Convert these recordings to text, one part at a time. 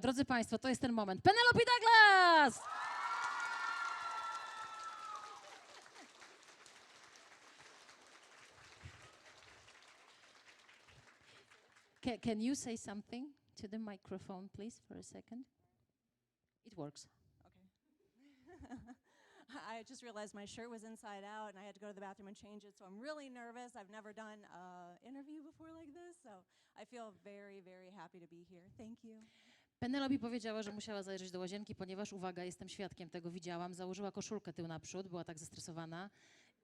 drodzy Państwo, to jest ten moment. Penelopą Douglas! Can you say something to the microphone, please, for a second? It works. Okay. I just realized my shirt was inside out and I had to go to the bathroom and change it, so I'm really nervous. I've never done an interview before like this, so I feel very, very happy to be here. Thank you. Penelope powiedziała, że musiała zajrzeć do łazienki, ponieważ, uwaga, jestem świadkiem tego, widziałam, założyła koszulkę tył naprzód, była tak zestresowana.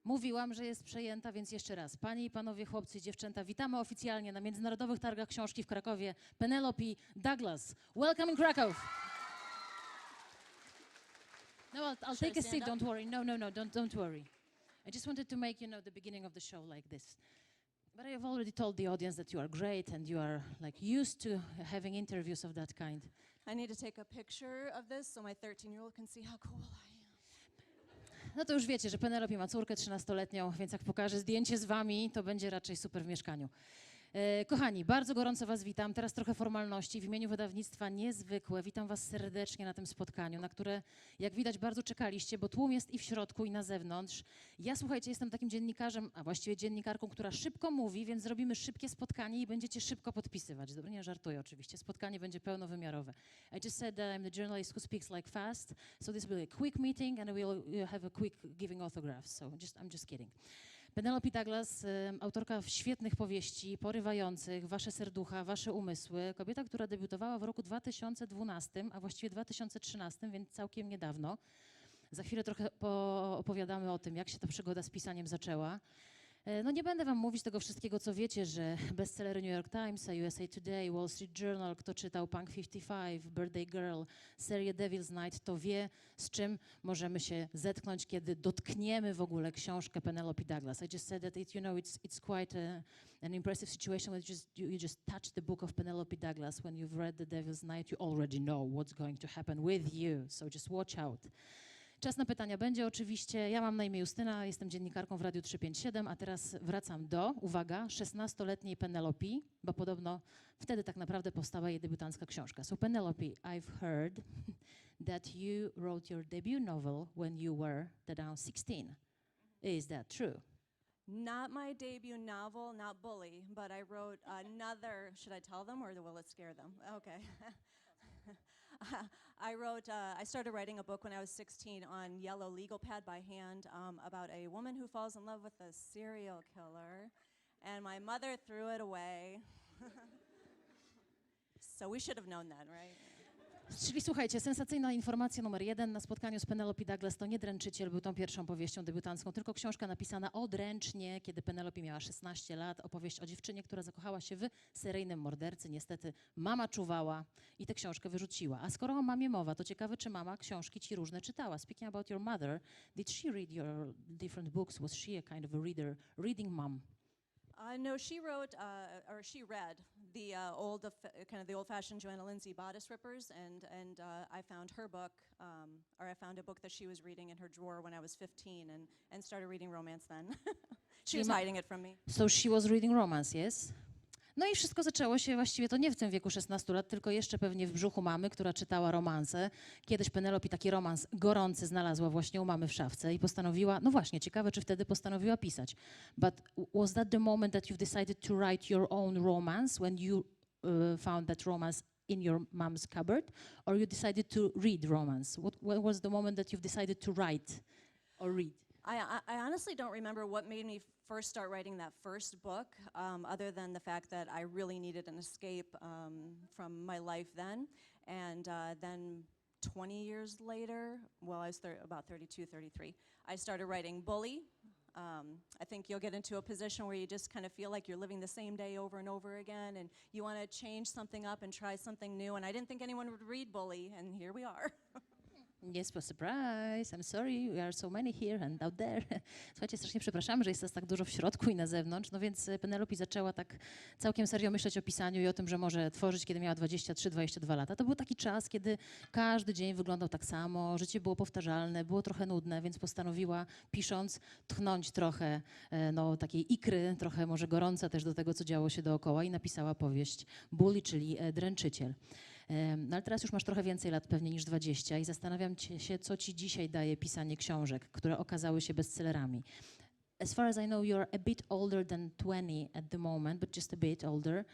Mówiłam, że jest przejęta, więc jeszcze raz. Panie i panowie, chłopcy i dziewczęta, witamy oficjalnie na Międzynarodowych Targach Książki w Krakowie Penelopę Douglas. Welcome in Kraków! No, I'll take a seat, don't worry. No, don't worry. I just wanted to make, the beginning of the show like this. But I have already told the audience that you are great and you are used to having interviews of that kind. I need to take a picture of this so my 13-year-old can see how cool I am. No to już wiecie, że Penelope ma córkę 13-letnią, więc jak pokażę zdjęcie z wami, to będzie raczej super w mieszkaniu. Kochani, bardzo gorąco was witam. Teraz trochę formalności. W imieniu wydawnictwa Niezwykłe witam was serdecznie na tym spotkaniu, na które, jak widać, bardzo czekaliście, bo tłum jest i w środku, i na zewnątrz. Ja, słuchajcie, jestem takim dziennikarzem, a właściwie dziennikarką, która szybko mówi, więc zrobimy szybkie spotkanie i będziecie szybko podpisywać. Dobra, nie żartuję oczywiście. Spotkanie będzie pełnowymiarowe. I just said that I'm the journalist who speaks like fast, so this will be a quick meeting and we'll have a quick giving autographs. So I'm just kidding. Penelopą Douglas, autorka świetnych powieści, porywających, wasze serducha, wasze umysły. Kobieta, która debiutowała w roku 2012, a właściwie 2013, więc całkiem niedawno. Za chwilę trochę opowiadamy o tym, jak się ta przygoda z pisaniem zaczęła. No nie będę wam mówić tego wszystkiego, co wiecie, że bestsellery New York Timesa, USA Today, Wall Street Journal, kto czytał Punk 55, Birthday Girl, serię Devil's Night, to wie, z czym możemy się zetknąć, kiedy dotkniemy w ogóle książkę Penelopą Douglas. I just said that it's quite an impressive situation when you just touch the book of Penelopą Douglas. When you've read The Devil's Night, you already know what's going to happen with you, so just watch out. Czas na pytania będzie oczywiście. Ja mam na imię Justyna, jestem dziennikarką w Radiu 357, a teraz wracam do, uwaga, 16-letniej Penelope, bo podobno wtedy tak naprawdę powstała jej debiutancka książka. So Penelope, I've heard that you wrote your debut novel when you were around 16. Is that true? Not my debut novel, not Bully, but I wrote another. Should I tell them or will it scare them? Okay. I started writing a book when I was 16 on yellow legal pad by hand about a woman who falls in love with a serial killer, and my mother threw it away. So we should have known that, right? Czyli słuchajcie, sensacyjna informacja numer 1 na spotkaniu z Penelopą Douglas to nie Dręczyciel był tą pierwszą powieścią debiutancką, tylko książka napisana odręcznie, kiedy Penelope miała 16 lat, opowieść o dziewczynie, która zakochała się w seryjnym mordercy. Niestety mama czuwała i tę książkę wyrzuciła. A skoro o mamie mowa, to ciekawe, czy mama książki ci różne czytała. Speaking about your mother, did she read your different books? Was she a kind of a reading mom? No, she wrote, or she read the kind of the old-fashioned Joanna Lindsay Bodice Rippers, and I found her book, or I found a book that she was reading in her drawer when I was 15, and started reading romance then. She was hiding it from me. So she was reading romance, yes? No i wszystko zaczęło się właściwie to nie w tym wieku 16 lat, tylko jeszcze pewnie w brzuchu mamy, która czytała romanse. Kiedyś Penelope taki romans gorący znalazła właśnie u mamy w szafce i postanowiła, no właśnie, ciekawe, czy wtedy postanowiła pisać. But was that the moment that you've decided to write your own romance, when you found that romance in your mom's cupboard, or you decided to read romance? What was the moment that you've decided to write or read? I honestly don't remember what made me first start writing that first book, other than the fact that I really needed an escape from my life then. And then 20 years later, well, I was about 32, 33, I started writing Bully. I think you'll get into a position where you just kind of feel like you're living the same day over and over again, and you want to change something up and try something new. And I didn't think anyone would read Bully, and here we are. Yes, for surprise. I'm sorry, we are so many here and out there. Słuchajcie, strasznie przepraszam, że jest nas tak dużo w środku i na zewnątrz. No więc Penelope zaczęła tak całkiem serio myśleć o pisaniu i o tym, że może tworzyć, kiedy miała 23-22 lata. To był taki czas, kiedy każdy dzień wyglądał tak samo, życie było powtarzalne, było trochę nudne, więc postanowiła, pisząc, tchnąć trochę takiej ikry, trochę może gorąca też do tego, co działo się dookoła, i napisała powieść Bully, czyli Dręczyciel. No ale teraz już masz trochę więcej lat, pewnie niż 20 i zastanawiam się, co ci dzisiaj daje pisanie książek, które okazały się bestsellerami. As far as I know, you're a bit older than 20 at the moment, but just a bit older.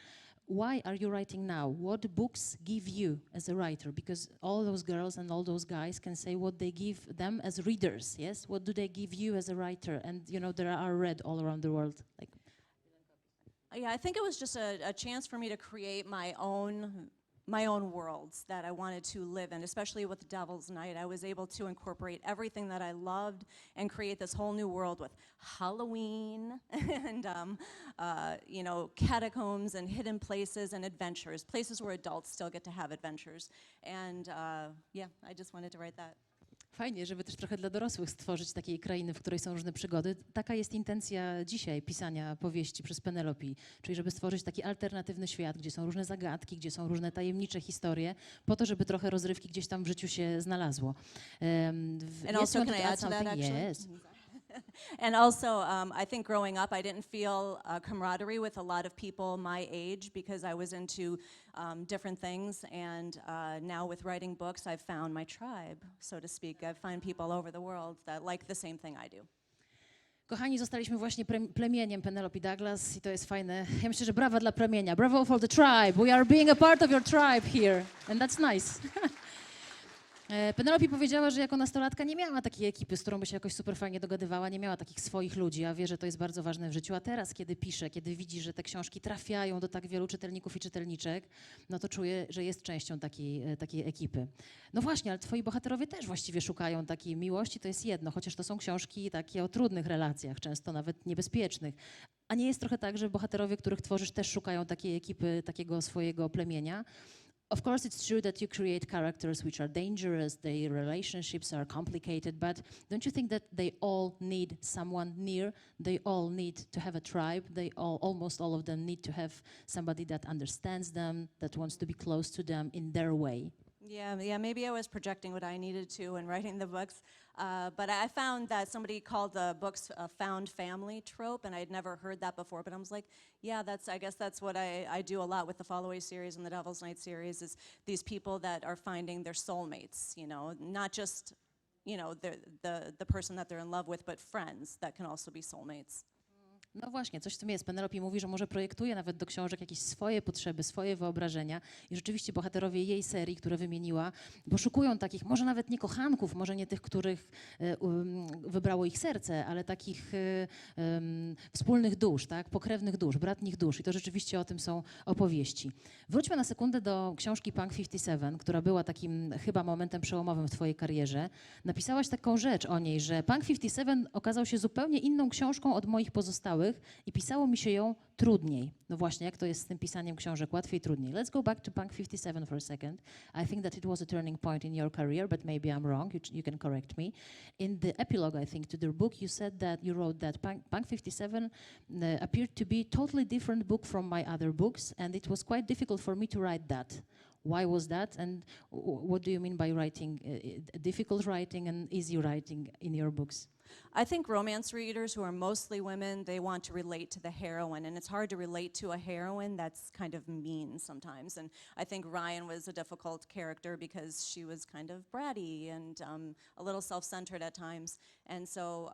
Why are you writing now? What books give you as a writer? Because all those girls and all those guys can say what they give them as readers, yes? What do they give you as a writer? And, you know, there are read all around the world. Like, Yeah, I think it was just a chance for me to create my own worlds that I wanted to live in, especially with Devil's Night. I was able to incorporate everything that I loved and create this whole new world with Halloween and, you know, catacombs and hidden places and adventures, places where adults still get to have adventures. And yeah, I just wanted to write that. fajnie, żeby też trochę dla dorosłych stworzyć takiej krainy, w której są różne przygody. Taka jest intencja dzisiaj pisania powieści przez Penelopi, czyli żeby stworzyć taki alternatywny świat, gdzie są różne zagadki, gdzie są różne tajemnicze historie, po to, żeby trochę rozrywki gdzieś tam w życiu się znalazło. And also, can I add to that, actually? Yes. And also, I think growing up, I didn't feel camaraderie with a lot of people my age because I was into different things. And now with writing books, I've found my tribe, so to speak. I find people all over the world that like the same thing I do. Kochani, zostaliśmy właśnie plemieniem Penelopy Douglas i to jest fajne. Ja myślę, że brawa dla plemienia. Bravo for the tribe. We are being a part of your tribe here. And that's nice. Penelope powiedziała, że jako nastolatka nie miała takiej ekipy, z którą by się jakoś super fajnie dogadywała, nie miała takich swoich ludzi, a wie, że to jest bardzo ważne w życiu. A teraz, kiedy pisze, kiedy widzi, że te książki trafiają do tak wielu czytelników i czytelniczek, no to czuje, że jest częścią takiej ekipy. No właśnie, ale twoi bohaterowie też właściwie szukają takiej miłości, to jest jedno, chociaż to są książki takie o trudnych relacjach, często nawet niebezpiecznych. A nie jest trochę tak, że bohaterowie, których tworzysz, też szukają takiej ekipy, takiego swojego plemienia? Of course, it's true that you create characters which are dangerous, their relationships are complicated, but don't you think that they all need someone near? They all need to have a tribe. Almost all of them need to have somebody that understands them, that wants to be close to them in their way. Yeah, maybe I was projecting what I needed to in writing the books, but I found that somebody called the books a found family trope, and I had never heard that before, but I was like, yeah, I guess that's what I do a lot with the Followaway series and the Devil's Night series, is these people that are finding their soulmates, you know, not just, you know, the person that they're in love with, but friends that can also be soulmates. No właśnie, coś w tym jest. Penelope mówi, że może projektuje nawet do książek jakieś swoje potrzeby, swoje wyobrażenia i rzeczywiście bohaterowie jej serii, które wymieniła, poszukują takich, może nawet nie kochanków, może nie tych, których wybrało ich serce, ale takich wspólnych dusz, tak? Pokrewnych dusz, bratnich dusz i to rzeczywiście o tym są opowieści. Wróćmy na sekundę do książki Punk 57, która była takim chyba momentem przełomowym w twojej karierze. Napisałaś taką rzecz o niej, że Punk 57 okazał się zupełnie inną książką od moich pozostałych i pisało mi się ją trudniej. No właśnie, jak to jest z tym pisaniem książek? Łatwiej, trudniej. Let's go back to Punk 57 for a second. I think that it was a turning point in your career, but maybe I'm wrong. You can correct me. In the epilogue, I think, to their book, you said that you wrote that Punk 57 appeared to be a totally different book from my other books, and it was quite difficult for me to write that. Why was that? And what do you mean by writing, difficult writing and easy writing in your books? I think romance readers, who are mostly women, they want to relate to the heroine, and it's hard to relate to a heroine that's kind of mean sometimes. And I think Ryan was a difficult character because she was kind of bratty and a little self-centered at times. And so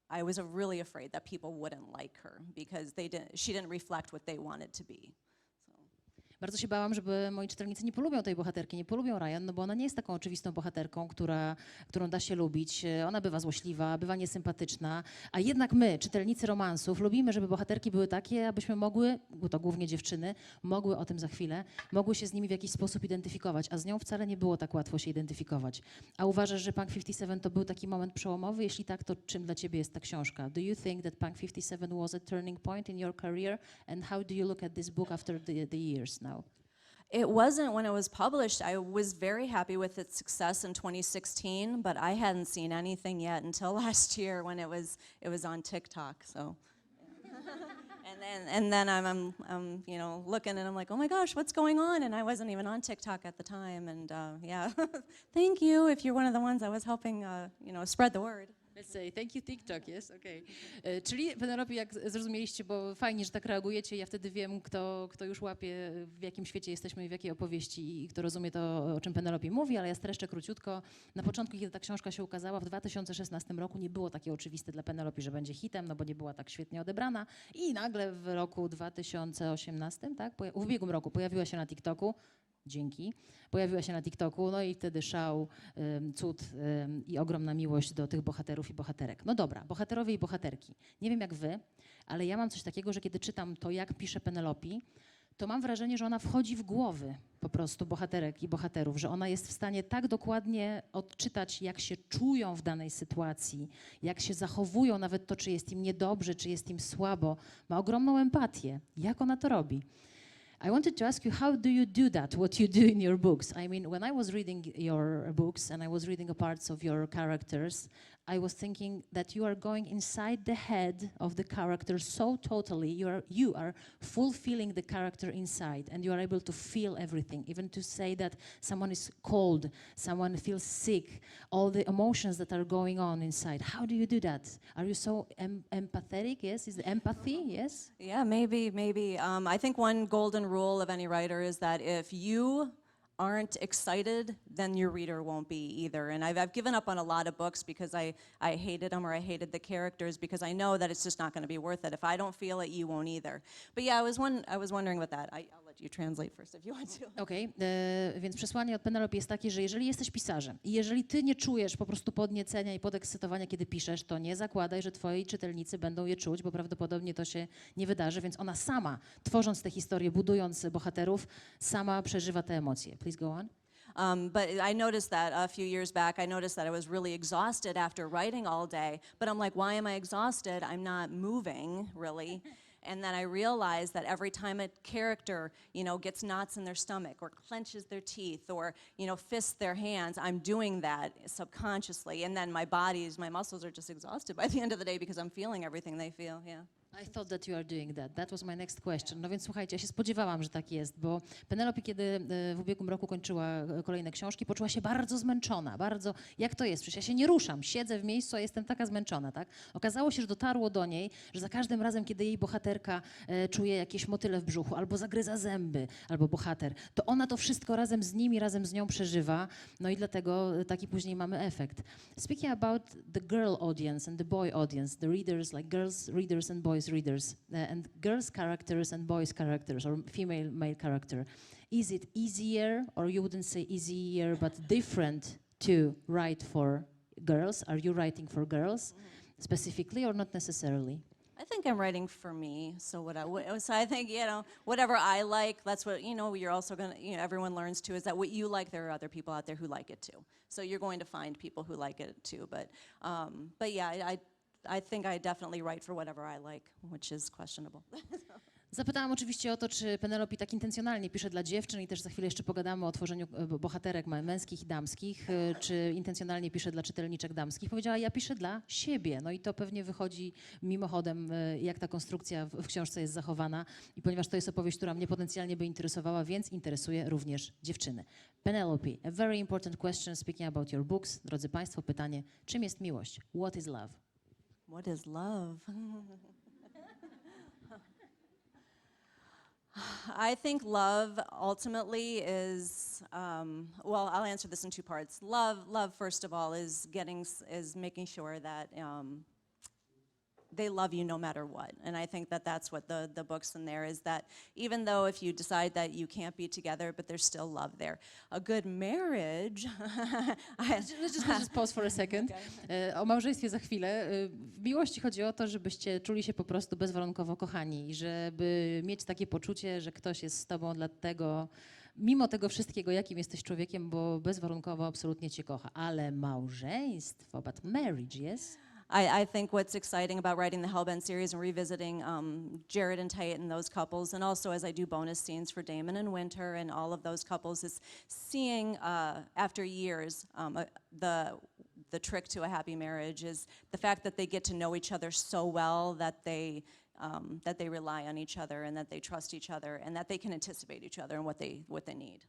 I was really afraid that people wouldn't like her because she didn't reflect what they wanted to be. Bardzo się bałam, żeby moi czytelnicy nie polubią tej bohaterki, nie polubią Ryan, no bo ona nie jest taką oczywistą bohaterką, którą da się lubić. Ona bywa złośliwa, bywa niesympatyczna, a jednak my, czytelnicy romansów, lubimy, żeby bohaterki były takie, abyśmy mogły, bo to głównie dziewczyny, mogły o tym za chwilę, mogły się z nimi w jakiś sposób identyfikować, a z nią wcale nie było tak łatwo się identyfikować. A uważasz, że Punk 57 to był taki moment przełomowy? Jeśli tak, to czym dla ciebie jest ta książka? Do you think that Punk 57 was a turning point in your career? And how do you look at this book after the years now? It wasn't when it was published. I was very happy with its success in 2016, but I hadn't seen anything yet until last year when it was on TikTok. So, and then I'm you know, looking and I'm like, oh my gosh, what's going on? And I wasn't even on TikTok at the time. And yeah, thank you if you're one of the ones I was helping, you know, spread the word. Let's say thank you TikTok, yes? Okay. Czyli Penelopie, jak zrozumieliście, bo fajnie, że tak reagujecie, ja wtedy wiem, kto już łapie, w jakim świecie jesteśmy i w jakiej opowieści i kto rozumie to, o czym Penelopie mówi, ale ja streszczę króciutko. Na początku, kiedy ta książka się ukazała, w 2016 roku nie było takie oczywiste dla Penelopy, że będzie hitem, no bo nie była tak świetnie odebrana i nagle w roku 2018, tak, w ubiegłym roku pojawiła się na TikToku. Dzięki. Pojawiła się na TikToku, no i wtedy szał, cud i ogromna miłość do tych bohaterów i bohaterek. No dobra, bohaterowie i bohaterki. Nie wiem jak wy, ale ja mam coś takiego, że kiedy czytam to, jak pisze Penelopi, to mam wrażenie, że ona wchodzi w głowy po prostu bohaterek i bohaterów, że ona jest w stanie tak dokładnie odczytać, jak się czują w danej sytuacji, jak się zachowują, nawet to, czy jest im niedobrze, czy jest im słabo. Ma ogromną empatię. Jak ona to robi? I wanted to ask you, how do you do that, what you do in your books? I mean, when I was reading your books and I was reading parts of your characters, I was thinking that you are going inside the head of the character so totally, you are fulfilling the character inside and you are able to feel everything, even to say that someone is cold, someone feels sick, all the emotions that are going on inside. How do you do that? Are you so empathetic? Yes, is it empathy? Yes? Yeah, maybe. I think one golden rule of any writer is that if you aren't excited, then your reader won't be either. And I've given up on a lot of books because I hated them or I hated the characters because I know that it's just not going to be worth it. If I don't feel it, you won't either. But yeah, I was wondering about that. I'll let you translate first if you want to. Okej, więc przesłanie od Penelope jest takie, że jeżeli jesteś pisarzem i jeżeli ty nie czujesz po prostu podniecenia i podekscytowania, kiedy piszesz, to nie zakładaj, że twoi czytelnicy będą je czuć, bo prawdopodobnie to się nie wydarzy, więc ona sama, tworząc tę historię, budując bohaterów, sama przeżywa te emocje. Please go on. But I noticed that a few years back, I noticed that I was really exhausted after writing all day, but I'm like, why am I exhausted? I'm not moving, really. And then I realized that every time a character, gets knots in their stomach or clenches their teeth or, fists their hands, I'm doing that subconsciously. And then my muscles are just exhausted by the end of the day because I'm feeling everything they feel, yeah. I thought that you are doing that. That was my next question. No więc słuchajcie, ja się spodziewałam, że tak jest, bo Penelope, kiedy w ubiegłym roku kończyła kolejne książki, poczuła się bardzo zmęczona, bardzo, jak to jest? Przecież ja się nie ruszam, siedzę w miejscu, a jestem taka zmęczona, tak? Okazało się, że dotarło do niej, że za każdym razem, kiedy jej bohaterka czuje jakieś motyle w brzuchu, albo zagryza zęby, albo bohater, to ona to wszystko razem z nimi, razem z nią przeżywa, no i dlatego taki później mamy efekt. Speaking about the girl audience and the boy audience, the readers, like girls readers and boys readers, and girls characters and boys characters, or female male character, is it easier, or you wouldn't say easier, but different to write for girls? Are you writing for girls specifically or not necessarily? I think I'm writing for me. So I think, whatever I like, that's what, you're also going to, everyone learns too, is that what you like, there are other people out there who like it too. So you're going to find people who like it too. But yeah, I think I definitely write for whatever I like, which is questionable. Zapytałam oczywiście o to, czy Penelope tak intencjonalnie pisze dla dziewczyn i też za chwilę jeszcze pogadamy o tworzeniu bohaterek męskich i damskich, czy intencjonalnie pisze dla czytelniczek damskich. Powiedziała, ja piszę dla siebie. No i to pewnie wychodzi mimochodem, jak ta konstrukcja w książce jest zachowana. I ponieważ to jest opowieść, która mnie potencjalnie by interesowała, więc interesuje również dziewczyny. Penelope, a very important question speaking about your books. Drodzy Państwo, pytanie, czym jest miłość? What is love? What is love? I think love ultimately is, I'll answer this in two parts. Love first of all, is making sure that they love you no matter what. And I think that that's what the book's in there, is that even though if you decide that you can't be together, but there's still love there. A good marriage... Let's just pause for a second. Okay. O małżeństwie za chwilę. W miłości chodzi o to, żebyście czuli się po prostu bezwarunkowo kochani i żeby mieć takie poczucie, że ktoś jest z tobą dlatego, mimo tego wszystkiego, jakim jesteś człowiekiem, bo bezwarunkowo absolutnie cię kocha. Ale małżeństwo, but marriage, yes? I think what's exciting about writing the Hellbent series and revisiting Jared and Tate and those couples, and also as I do bonus scenes for Damon and Winter and all of those couples, is seeing after years the trick to a happy marriage is the fact that they get to know each other so well that they rely on each other and that they trust each other and that they can anticipate each other and what they need.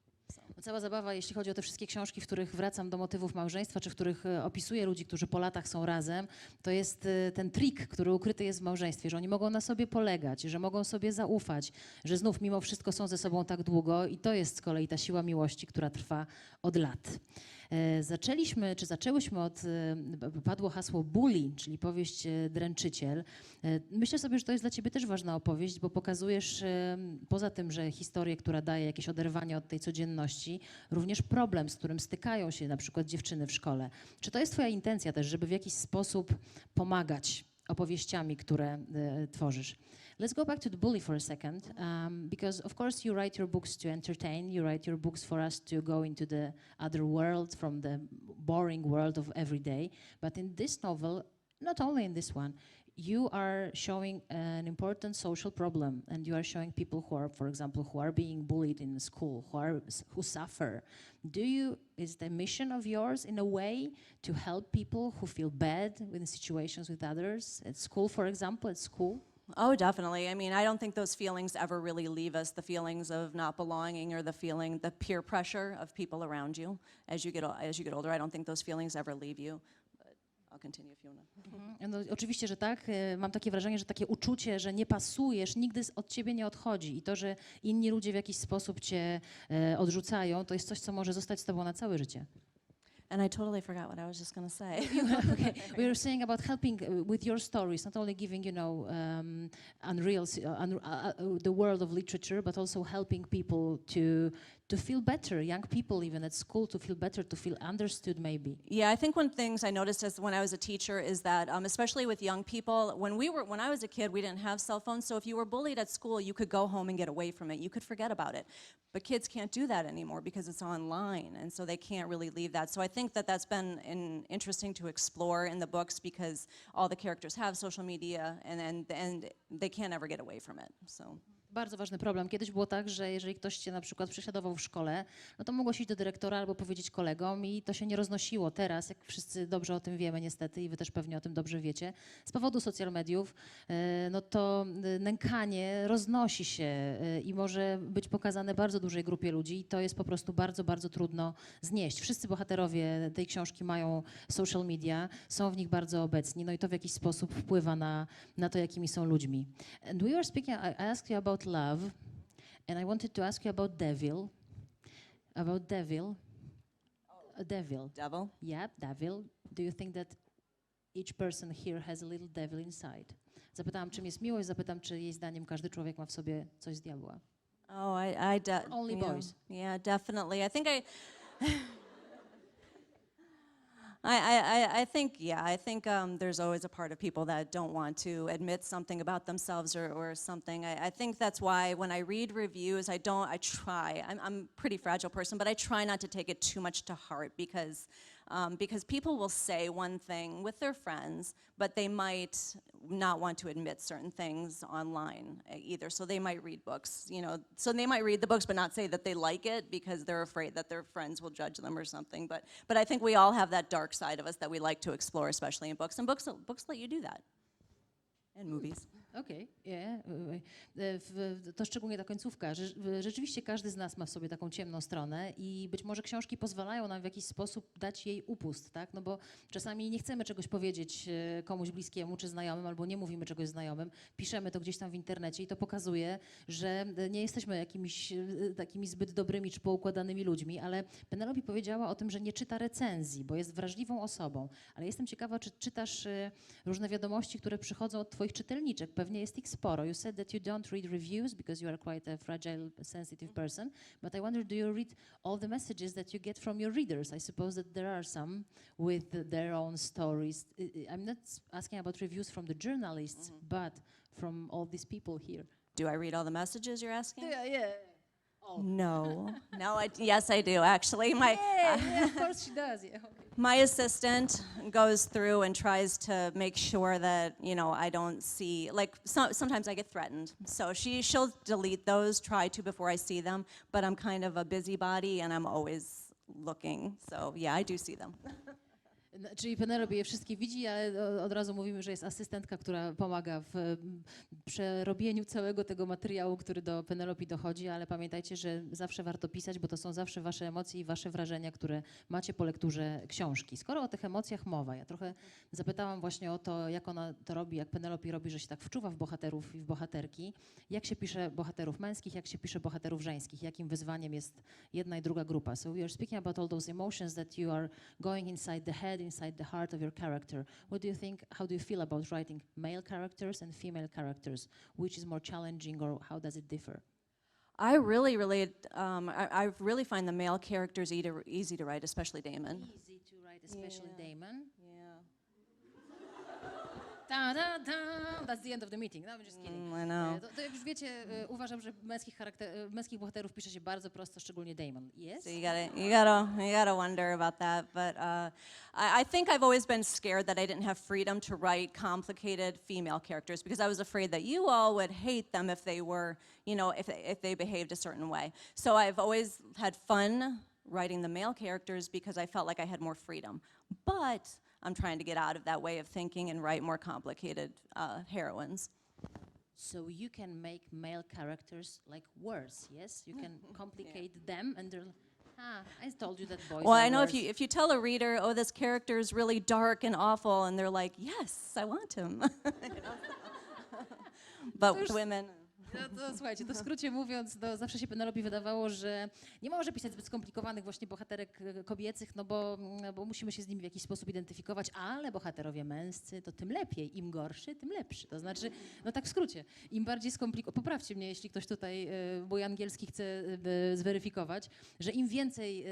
Cała zabawa, jeśli chodzi o te wszystkie książki, w których wracam do motywów małżeństwa, czy w których opisuję ludzi, którzy po latach są razem, to jest ten trik, który ukryty jest w małżeństwie, że oni mogą na sobie polegać, że mogą sobie zaufać, że znów mimo wszystko są ze sobą tak długo i to jest z kolei ta siła miłości, która trwa od lat. Zaczęłyśmy od, padło hasło bully, czyli powieść dręczyciel. Myślę sobie, że to jest dla ciebie też ważna opowieść, bo pokazujesz poza tym, że historię, która daje jakieś oderwanie od tej codzienności, również problem, z którym stykają się na przykład dziewczyny w szkole. Czy to jest twoja intencja też, żeby w jakiś sposób pomagać opowieściami, które tworzysz? Let's go back to the bully for a second, because of course you write your books to entertain, you write your books for us to go into the other world from the boring world of everyday. But in this novel, not only in this one, you are showing an important social problem, and you are showing people who are, for example, who are being bullied in school, who suffer. Is it a mission of yours in a way to help people who feel bad in situations with others at school, for example, at school? Oh, definitely. I mean, I don't think those feelings ever really leave us, the feelings of not belonging or the peer pressure of people around you as you get older. I don't think those feelings ever leave you. But I'll continue if you want to. No, oczywiście, że tak. Mam takie wrażenie, że takie uczucie, że nie pasujesz, nigdy od ciebie nie odchodzi. I to, że inni ludzie w jakiś sposób cię odrzucają, to jest coś, co może zostać z tobą na całe życie. And I totally forgot what I was just going to say. Okay. We were saying about helping with your stories, not only giving, the world of literature, but also helping people to feel better, young people even at school, to feel better, to feel understood maybe. Yeah, I think one of the things I noticed when I was a teacher is that, especially with young people, when I was a kid, we didn't have cell phones, so if you were bullied at school, you could go home and get away from it. You could forget about it. But kids can't do that anymore because it's online, and so they can't really leave that. So I think that that's been interesting to explore in the books because all the characters have social media, and they can't ever get away from it. So. Bardzo ważny problem. Kiedyś było tak, że jeżeli ktoś cię na przykład prześladował w szkole, no to mogłeś iść do dyrektora albo powiedzieć kolegom i to się nie roznosiło. Teraz, jak wszyscy dobrze o tym wiemy niestety i wy też pewnie o tym dobrze wiecie, z powodu social mediów, no to nękanie roznosi się i może być pokazane bardzo dużej grupie ludzi i to jest po prostu bardzo, bardzo trudno znieść. Wszyscy bohaterowie tej książki mają social media, są w nich bardzo obecni, no i to w jakiś sposób wpływa na to, jakimi są ludźmi. And we were speaking, I asked you about love, and I wanted to ask you about devil. Devil. Devil? Yeah, devil. Do you think that each person here has a little devil inside? Zapytałam, czym jest miłość, zapytam, czy jej zdaniem każdy człowiek ma w sobie coś z diabła. Oh, Only boys. Yeah, definitely. I think I think there's always a part of people that don't want to admit something about themselves or something. I think that's why when I read reviews, I'm a pretty fragile person, but I try not to take it too much to heart because people will say one thing with their friends, but they might not want to admit certain things online either. So they might read books, so they might read the books but not say that they like it because they're afraid that their friends will judge them or something. But I think we all have that dark side of us that we like to explore, especially in books. And books let you do that. And movies. Okej, to szczególnie ta końcówka. Rzeczywiście każdy z nas ma w sobie taką ciemną stronę i być może książki pozwalają nam w jakiś sposób dać jej upust, tak? No bo czasami nie chcemy czegoś powiedzieć komuś bliskiemu czy znajomym, albo nie mówimy czegoś znajomym, piszemy to gdzieś tam w internecie i to pokazuje, że nie jesteśmy jakimiś takimi zbyt dobrymi czy poukładanymi ludźmi, ale Penelope powiedziała o tym, że nie czyta recenzji, bo jest wrażliwą osobą. Ale jestem ciekawa, czy czytasz różne wiadomości, które przychodzą od twoich czytelniczek. Pewnie jest ich sporo. You said that you don't read reviews because you are quite a fragile, sensitive person, but I wonder, do you read all the messages that you get from your readers? I suppose that there are some with their own stories. I'm not asking about reviews from the journalists, but from all these people here. Do I read all the messages you're asking? Yeah. Oh. No. Yes, I do, actually. Yeah, of course she does. Yeah. Okay. My assistant goes through and tries to make sure that, I don't see, sometimes I get threatened. So she'll delete those, try to before I see them, but I'm kind of a busybody and I'm always looking. So yeah, I do see them. Czyli Penelope je wszystkie widzi, ale od razu mówimy, że jest asystentka, która pomaga w przerobieniu całego tego materiału, który do Penelope dochodzi, ale pamiętajcie, że zawsze warto pisać, bo to są zawsze wasze emocje i wasze wrażenia, które macie po lekturze książki. Skoro o tych emocjach mowa, ja trochę zapytałam właśnie o to, jak ona to robi, jak Penelope robi, że się tak wczuwa w bohaterów i w bohaterki, jak się pisze bohaterów męskich, jak się pisze bohaterów żeńskich, jakim wyzwaniem jest jedna i druga grupa. So we are speaking about all those emotions that you are going inside the head, inside the heart of your character. What do you think, how do you feel about writing male characters and female characters? Which is more challenging or how does it differ? I really relate. I really find the male characters easy to write, especially Damon. Easy to write, especially Damon. Yeah. Da, da, da. That's the end of the meeting. No, I'm just kidding. I know. To jak już wiecie, uważam, że męskich bohaterów pisze się bardzo prosto, szczególnie Damon. Yes? So you gotta wonder about that. But I think I've always been scared that I didn't have freedom to write complicated female characters because I was afraid that you all would hate them if they were, you know, if they behaved a certain way. So I've always had fun writing the male characters because I felt like I had more freedom. But I'm trying to get out of that way of thinking and write more complicated heroines. So you can make male characters like worse, yes? You can complicate them and they're, I told you that boys Well, are I know worse. if you tell a reader, oh, this character is really dark and awful, and they're like, yes, I want him. You know? But with women. No, słuchajcie, to w skrócie mówiąc, zawsze się Penelope wydawało, że nie może pisać zbyt skomplikowanych właśnie bohaterek kobiecych, no bo musimy się z nimi w jakiś sposób identyfikować, ale bohaterowie męscy to tym lepiej, im gorszy, tym lepszy. To znaczy, no tak w skrócie, im bardziej skomplikowane, poprawcie mnie, jeśli ktoś tutaj mój angielski chce zweryfikować, że im więcej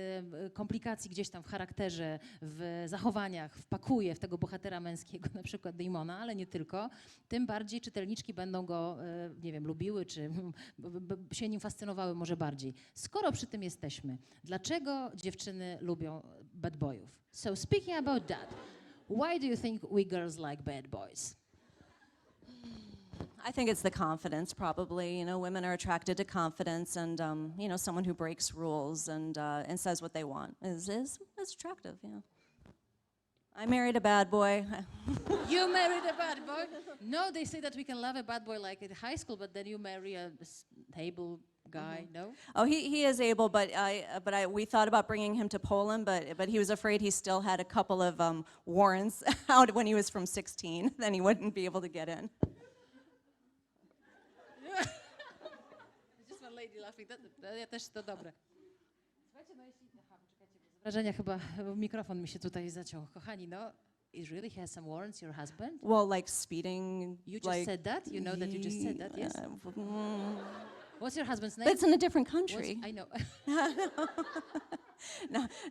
komplikacji gdzieś tam w charakterze, w zachowaniach wpakuje w tego bohatera męskiego, na przykład Damona, ale nie tylko, tym bardziej czytelniczki będą go, nie wiem, lubiły, czy się nim fascynowały może bardziej. Skoro przy tym jesteśmy, dlaczego dziewczyny lubią bad boyów? So speaking about that, why do you think we girls like bad boys? I think it's the confidence, probably. You know, women are attracted to confidence, and you know, someone who breaks rules and says what they want is attractive. Yeah. I married a bad boy. You married a bad boy? No, they say that we can love a bad boy like in high school, but then you marry a stable guy. No. Oh, he is able, but we thought about bringing him to Poland, but he was afraid he still had a couple of warrants out when he was from 16. Then he wouldn't be able to get in. Just one lady laughing. Ja też to dobre. Słuchajcie, no jeśli... poczekajcie, bo wrażenia chyba mikrofon mi się tutaj zaciął. Kochani, no, is really has some warrants, your husband? Well, like speeding. You just like, said that? You know that you just said that, yes? What's your husband's name? But it's in a different country. I know.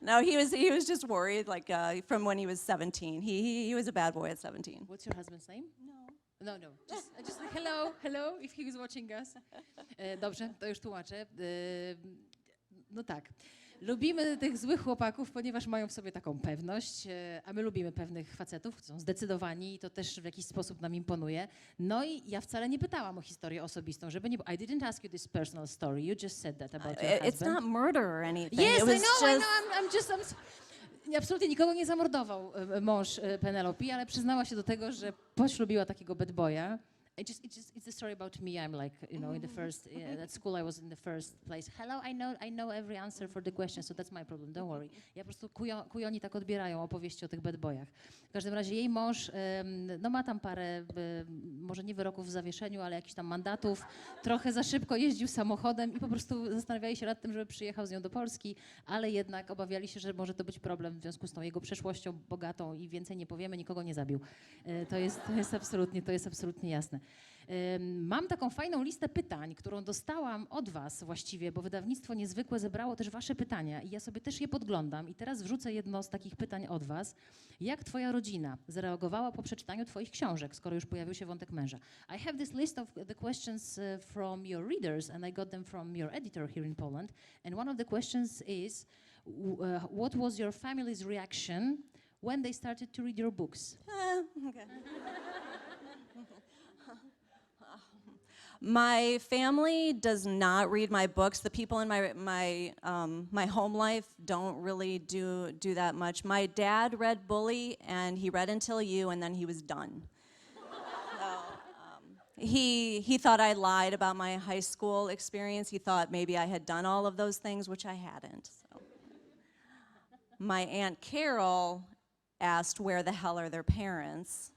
No, he was just worried, like from when he was 17. He was a bad boy at 17. What's your husband's name? No. No. Just like, hello, if he was watching us. Dobrze, to już tłumaczę. No tak. Lubimy tych złych chłopaków, ponieważ mają w sobie taką pewność, a my lubimy pewnych facetów, są zdecydowani i to też w jakiś sposób nam imponuje. No i ja wcale nie pytałam o historię osobistą, żeby nie... I didn't ask you this personal story, you just said that about your husband. It's not murder or anything. Yes, it was I know, absolutnie nikogo nie zamordował mąż Penelope, ale przyznała się do tego, że poślubiła takiego bad boya. It's a story about me. I'm like, you know, in the first, at school I was in the first place. Hello, I know every answer for the question, so that's my problem, don't worry. Ja po prostu kujoni tak odbierają opowieści o tych bad boyach. W każdym razie jej mąż, no ma tam parę, może nie wyroków w zawieszeniu, ale jakichś tam mandatów. Trochę za szybko jeździł samochodem i po prostu zastanawiali się nad tym, żeby przyjechał z nią do Polski, ale jednak obawiali się, że może to być problem w związku z tą jego przeszłością bogatą i więcej nie powiemy, nikogo nie zabił. To jest absolutnie jasne. Mam taką fajną listę pytań, którą dostałam od was właściwie, bo wydawnictwo Niezwykłe zebrało też wasze pytania i ja sobie też je podglądam i teraz wrzucę jedno z takich pytań od was. Jak twoja rodzina zareagowała po przeczytaniu twoich książek, skoro już pojawił się wątek męża? I have this list of the questions from your readers and I got them from your editor here in Poland and one of the questions is what was your family's reaction when they started to read your books? Okay. My family does not read my books. The people in my home life don't really do that much. My dad read Bully, and he read Until You, and then he was done. He thought I lied about my high school experience. He thought maybe I had done all of those things, which I hadn't. So. My Aunt Carol asked where the hell are their parents.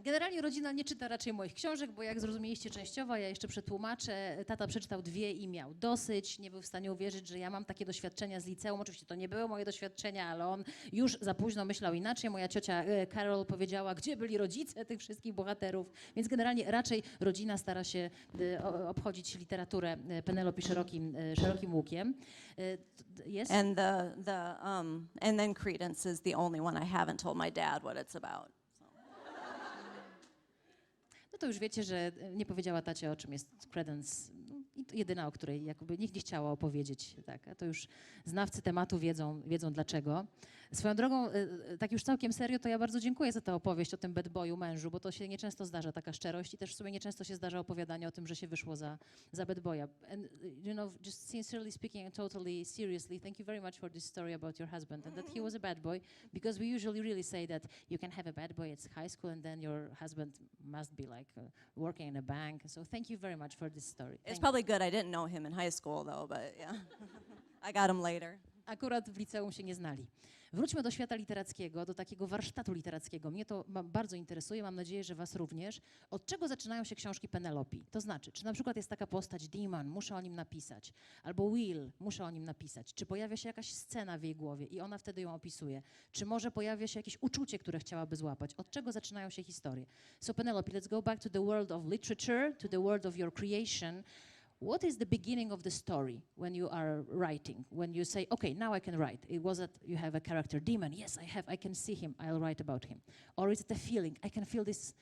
Generalnie rodzina nie czyta raczej moich książek, bo jak zrozumieliście częściowo, ja jeszcze przetłumaczę, tata przeczytał 2 i miał dosyć, nie był w stanie uwierzyć, że ja mam takie doświadczenia z liceum. Oczywiście to nie były moje doświadczenia, ale on już za późno myślał inaczej. Moja ciocia Carol powiedziała, gdzie byli rodzice tych wszystkich bohaterów, więc generalnie raczej rodzina stara się obchodzić literaturę Penelopy szerokim łukiem. Yes? And then Credence is the only one I haven't told my dad what it's about. To już wiecie, że nie powiedziała tacie, o czym jest Credence. I to jedyna, o której jakby nikt nie chciała opowiedzieć. Tak, a to już znawcy tematu wiedzą dlaczego. Swoją drogą, tak już całkiem serio, to ja bardzo dziękuję za tę opowieść o tym bad boyu, mężu, bo to się nieczęsto zdarza, taka szczerość, i też w sumie nieczęsto się zdarza opowiadanie o tym, że się wyszło za bad boya. And you know, just sincerely speaking and totally seriously, thank you very much for this story about your husband and that he was a bad boy, because we usually really say that you can have a bad boy at high school and then your husband must be like working in a bank. So thank you very much for this story. It's probably good I didn't know him in high school though, but yeah. I got him later. Akurat w liceum się nie znali. Wróćmy do świata literackiego, do takiego warsztatu literackiego. Mnie to bardzo interesuje, mam nadzieję, że was również. Od czego zaczynają się książki Penelopy? To znaczy, czy na przykład jest taka postać Demon, muszę o nim napisać, albo Will, muszę o nim napisać, czy pojawia się jakaś scena w jej głowie i ona wtedy ją opisuje, czy może pojawia się jakieś uczucie, które chciałaby złapać? Od czego zaczynają się historie? So Penelope, let's go back to the world of literature, to the world of your creation. What is the beginning of the story when you are writing? When you say, okay, now I can write. It was that you have a character, Demon. Yes, I can see him. I'll write about him. Or is it a feeling? I can feel this.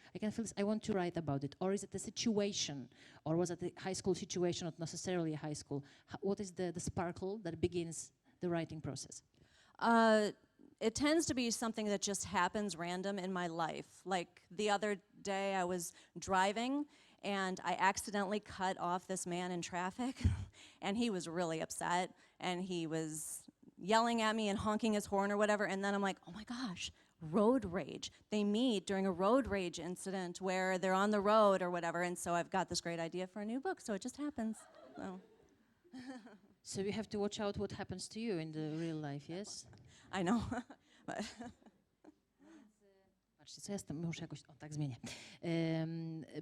I want to write about it. Or is it a situation? Or was it a high school situation, not necessarily a high school? What is the sparkle that begins the writing process? It tends to be something that just happens random in my life. Like the other day I was driving and I accidentally cut off this man in traffic and he was really upset and he was yelling at me and honking his horn or whatever, and then I'm like, oh my gosh, road rage. They meet during a road rage incident where they're on the road or whatever, and so I've got this great idea for a new book, so it just happens. So, so you have to watch out what happens to you in the real life, yes? I know. But Patrzcie, co jestem, muszę jakoś, tak zmienię.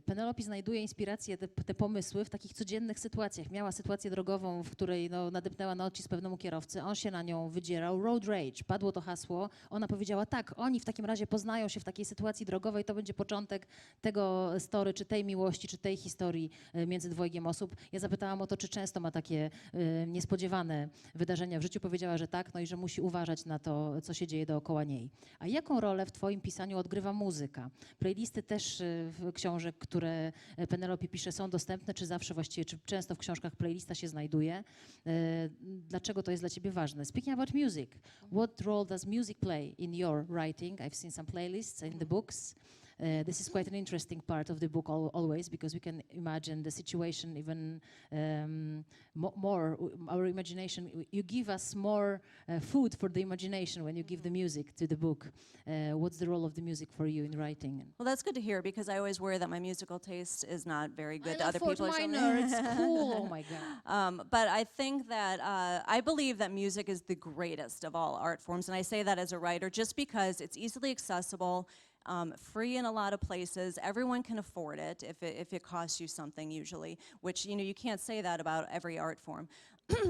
Penelope znajduje inspirację, te pomysły w takich codziennych sytuacjach. Miała sytuację drogową, w której nadepnęła na odcisk pewnemu kierowcy, on się na nią wydzierał, road rage, padło to hasło, ona powiedziała, tak, oni w takim razie poznają się w takiej sytuacji drogowej, to będzie początek tego story, czy tej miłości, czy tej historii między dwojgiem osób. Ja zapytałam o to, czy często ma takie niespodziewane wydarzenia w życiu, powiedziała, że tak, no i że musi uważać na to, co się dzieje dookoła niej. A jaką rolę w twoim pisaniu odgrywa muzyka? Playlisty też książek, które Penelope pisze, są dostępne, czy zawsze właściwie, czy często w książkach playlista się znajduje? Dlaczego to jest dla ciebie ważne? Speaking about music, what role does music play in your writing? I've seen some playlists in the books. This is quite an interesting part of the book always, because we can imagine the situation even more, our imagination, you give us more food for the imagination when you give the music to the book. What's the role of the music for you in writing? well, that's good to hear because I always worry that my musical taste is not very good I to love other Fort people. Or something. Minor, it's cool, oh my God. But I think that I believe that music is the greatest of all art forms, and I say that as a writer just because it's easily accessible, free in a lot of places. Everyone can afford it if it costs you something usually, which you can't say that about every art form.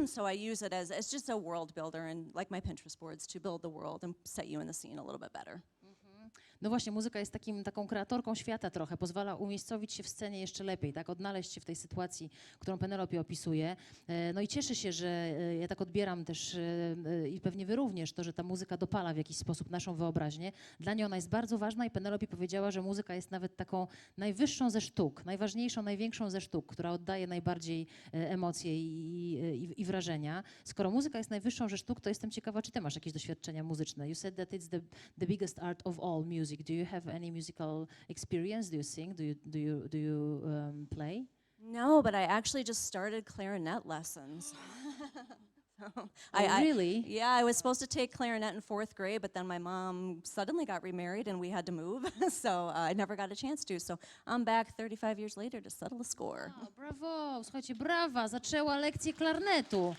So I use it as just a world builder, and like my Pinterest boards, to build the world and set you in the scene a little bit better. No właśnie, muzyka jest taką kreatorką świata trochę, pozwala umiejscowić się w scenie jeszcze lepiej, tak, odnaleźć się w tej sytuacji, którą Penelope opisuje. No i cieszę się, że ja tak odbieram też i pewnie wy również to, że ta muzyka dopala w jakiś sposób naszą wyobraźnię. Dla niej ona jest bardzo ważna i Penelope powiedziała, że muzyka jest nawet taką najwyższą ze sztuk, najważniejszą, największą ze sztuk, która oddaje najbardziej emocje i wrażenia. Skoro muzyka jest najwyższą ze sztuk, to jestem ciekawa, czy ty masz jakieś doświadczenia muzyczne. You said that it's the biggest art of all music. music. Do you have any musical experience? Do you sing? Do you play? No, but I actually just started clarinet lessons. Really? Yeah, I was supposed to take clarinet in 4th grade, but then my mom suddenly got remarried and we had to move, so I never got a chance to. So I'm back 35 years later to settle the score. Wow, brawo, słuchajcie, brawa, zaczęła lekcję klarnetu.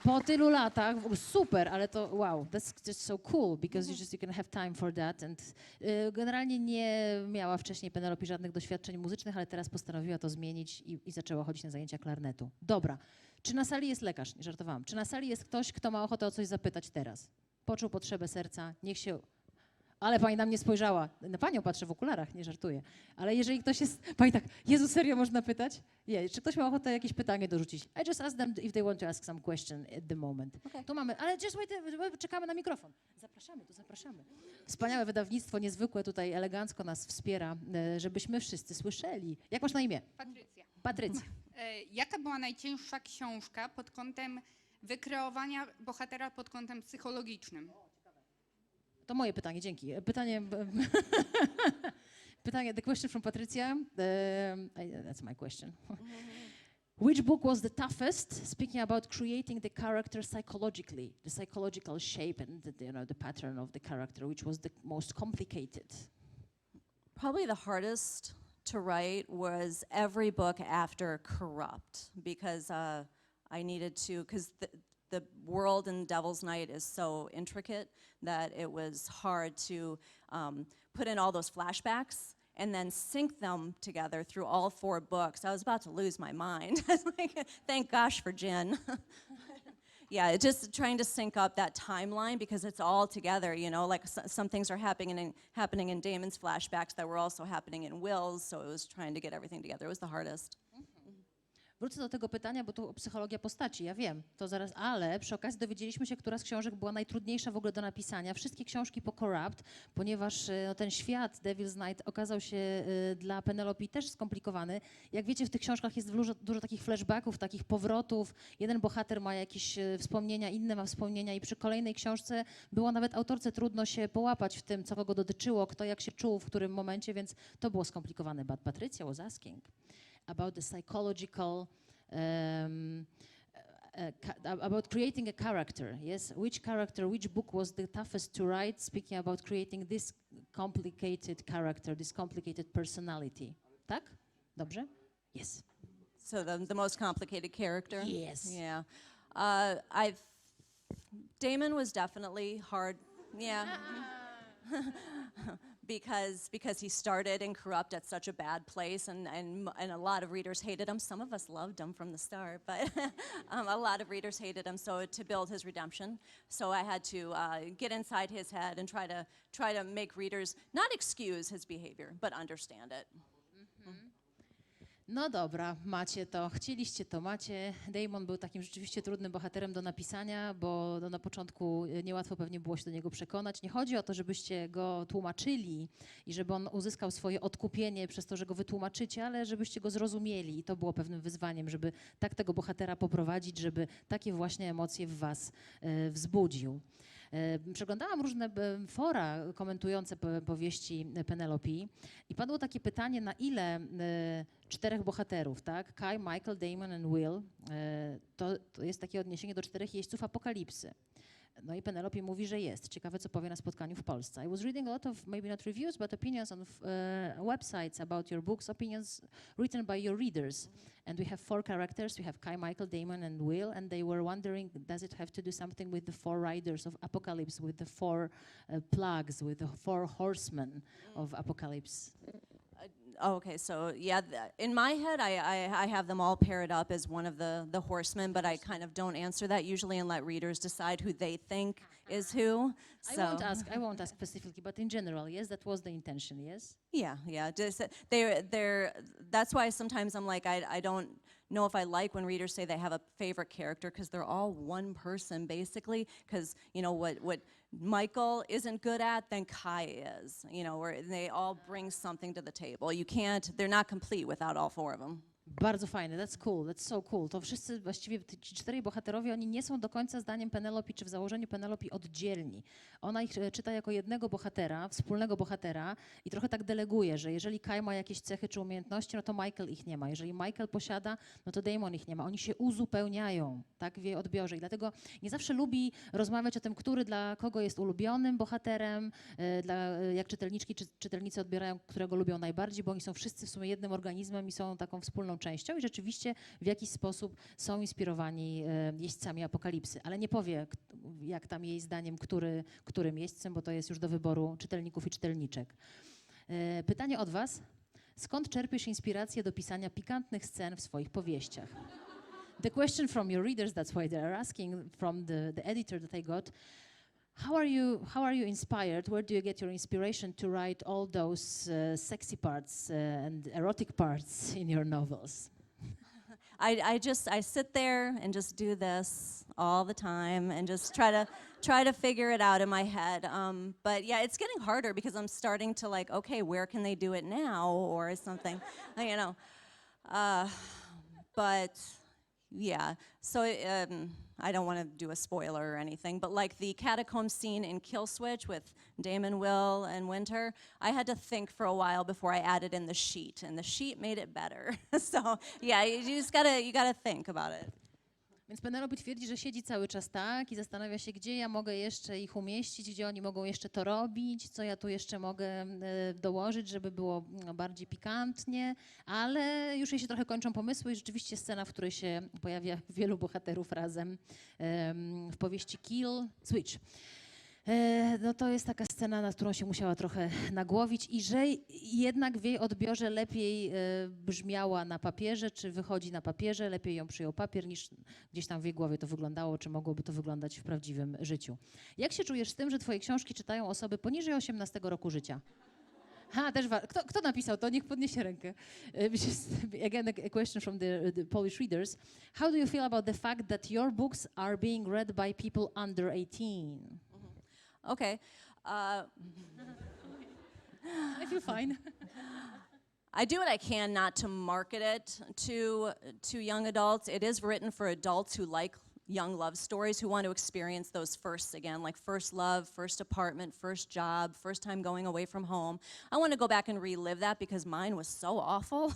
Po tylu latach, w ogóle super, ale to wow, that's just so cool, because you can have time for that. And generalnie nie miała wcześniej Penelopi żadnych doświadczeń muzycznych, ale teraz postanowiła to zmienić i zaczęła chodzić na zajęcia klarnetu. Dobra, czy na sali jest lekarz? Nie żartowałam. Czy na sali jest ktoś, kto ma ochotę o coś zapytać teraz? Poczuł potrzebę serca, niech się... Ale pani na mnie spojrzała. Na panią patrzę w okularach, nie żartuję. Ale jeżeli ktoś jest... Pani tak, Jezu, serio można pytać? Nie, czy ktoś ma ochotę jakieś pytanie dorzucić? I just ask them if they want to ask some question at the moment. Okay. Tu mamy, ale just wait, czekamy na mikrofon. Zapraszamy, tu zapraszamy. Wspaniałe wydawnictwo, niezwykłe tutaj, elegancko nas wspiera, żebyśmy wszyscy słyszeli. Jak masz na imię? Patrycja. Patrycja. Jaka była najcięższa książka pod kątem wykreowania bohatera pod kątem psychologicznym? To moje pytanie, dzięki. Pytanie, the question from Patrycja. That's my question. Which book was the toughest, speaking about creating the character psychologically, the psychological shape and the pattern of the character, which was the most complicated? Probably the hardest to write was every book after Corrupt, because I needed to, because the world in Devil's Night is so intricate that it was hard to put in all those flashbacks and then sync them together through all 4 books. I was about to lose my mind. Like, thank gosh for Jen. Yeah, just trying to sync up that timeline because it's all together, you know, like some things are happening in Damon's flashbacks that were also happening in Will's, so it was trying to get everything together. It was the hardest. Wrócę do tego pytania, bo tu psychologia postaci, ja wiem, to zaraz, ale przy okazji dowiedzieliśmy się, która z książek była najtrudniejsza w ogóle do napisania. Wszystkie książki po Corrupt, ponieważ ten świat Devil's Night okazał się dla Penelopi też skomplikowany. Jak wiecie, w tych książkach jest dużo takich flashbacków, takich powrotów. Jeden bohater ma jakieś wspomnienia, inny ma wspomnienia i przy kolejnej książce było nawet autorce trudno się połapać w tym, co go dotyczyło, kto jak się czuł, w którym momencie, więc to było skomplikowane. But Patricia was asking about the psychological, about creating a character, yes? Which book was the toughest to write, speaking about creating this complicated character, this complicated personality? Tak? Dobrze? Yes. So the most complicated character? Yes. Yeah. Damon was definitely hard, yeah. Because he started in Corrupt at such a bad place, and a lot of readers hated him. Some of us loved him from the start, but a lot of readers hated him. So to build his redemption, so I had to get inside his head and try to make readers not excuse his behavior, but understand it. No dobra, macie to, chcieliście to, macie. Damon był takim rzeczywiście trudnym bohaterem do napisania, bo na początku niełatwo pewnie było się do niego przekonać. Nie chodzi o to, żebyście go tłumaczyli i żeby on uzyskał swoje odkupienie przez to, że go wytłumaczycie, ale żebyście go zrozumieli. I to było pewnym wyzwaniem, żeby tak tego bohatera poprowadzić, żeby takie właśnie emocje w was wzbudził. Przeglądałam różne fora komentujące powieści Penelopi i padło takie pytanie, na ile 4 bohaterów, tak? Kai, Michael, Damon and Will, to jest takie odniesienie do 4 jeźdźców apokalipsy. No i Penelope mówi, że jest. Ciekawe, co powie na spotkaniu w Polsce. I was reading a lot of, maybe not reviews, but opinions on websites about your books, opinions written by your readers. And we have 4 characters. We have Kai, Michael, Damon and Will, and they were wondering, does it have to do something with the 4 riders of apocalypse, with the 4 plagues, with the 4 horsemen of apocalypse? Okay, so yeah, in my head, I have them all paired up as one of the horsemen, but I kind of don't answer that usually and let readers decide who they think is who. So I won't ask specifically, but in general, yes, that was the intention, yes? yeah. Just that's why sometimes I'm like, I don't know if I like when readers say they have a favorite character because they're all one person basically. Because you know what Michael isn't good at, then Kai is. You know, where they all bring something to the table. You can't. They're not complete without all 4 of them. Bardzo fajne, that's cool, that's so cool. To wszyscy, właściwie ci 4 bohaterowie, oni nie są do końca zdaniem Penelopi, czy w założeniu Penelopi oddzielni. Ona ich czyta jako jednego bohatera, wspólnego bohatera i trochę tak deleguje, że jeżeli Kai ma jakieś cechy czy umiejętności, no to Michael ich nie ma. Jeżeli Michael posiada, no to Damon ich nie ma. Oni się uzupełniają, tak, w jej odbiorze. I dlatego nie zawsze lubi rozmawiać o tym, który dla kogo jest ulubionym bohaterem, jak czytelniczki czy czytelnicy odbierają, którego lubią najbardziej, bo oni są wszyscy w sumie jednym organizmem i są taką wspólną częścią i rzeczywiście w jakiś sposób są inspirowani jeźdźcami apokalipsy. Ale nie powie, jak tam jej zdaniem, którym jeźdźcem, bo to jest już do wyboru czytelników i czytelniczek. Pytanie od was. Skąd czerpiesz inspirację do pisania pikantnych scen w swoich powieściach? The question from your readers, that's why they are asking, from the editor that I got. How are you inspired? Where do you get your inspiration to write all those sexy parts and erotic parts in your novels? I sit there and just do this all the time and just try to figure it out in my head. But yeah, it's getting harder because I'm starting to like, okay, where can they do it now or something, you know. But yeah, so I don't want to do a spoiler or anything, but like the catacomb scene in Kill Switch with Damon, Will, and Winter, I had to think for a while before I added in the sheet, and the sheet made it better. So yeah, you gotta think about it. Więc Penelope twierdzi, że siedzi cały czas tak i zastanawia się, gdzie ja mogę jeszcze ich umieścić, gdzie oni mogą jeszcze to robić, co ja tu jeszcze mogę dołożyć, żeby było bardziej pikantnie, ale już jej się trochę kończą pomysły i rzeczywiście scena, w której się pojawia wielu bohaterów razem w powieści Kill Switch. No to jest taka scena, nad którą się musiała trochę nagłowić i że jednak w jej odbiorze lepiej brzmiała na papierze, czy wychodzi na papierze, lepiej ją przyjął papier niż gdzieś tam w jej głowie to wyglądało, czy mogłoby to wyglądać w prawdziwym życiu. Jak się czujesz z tym, że twoje książki czytają osoby poniżej 18 roku życia? Też kto napisał to? Niech podniesie rękę. Again, a question from the Polish readers. How do you feel about the fact that your books are being read by people under 18? Okay. I feel fine. I do what I can not to market it to young adults. It is written for adults who like young love stories, who want to experience those firsts again, like first love, first apartment, first job, first time going away from home. I want to go back and relive that because mine was so awful.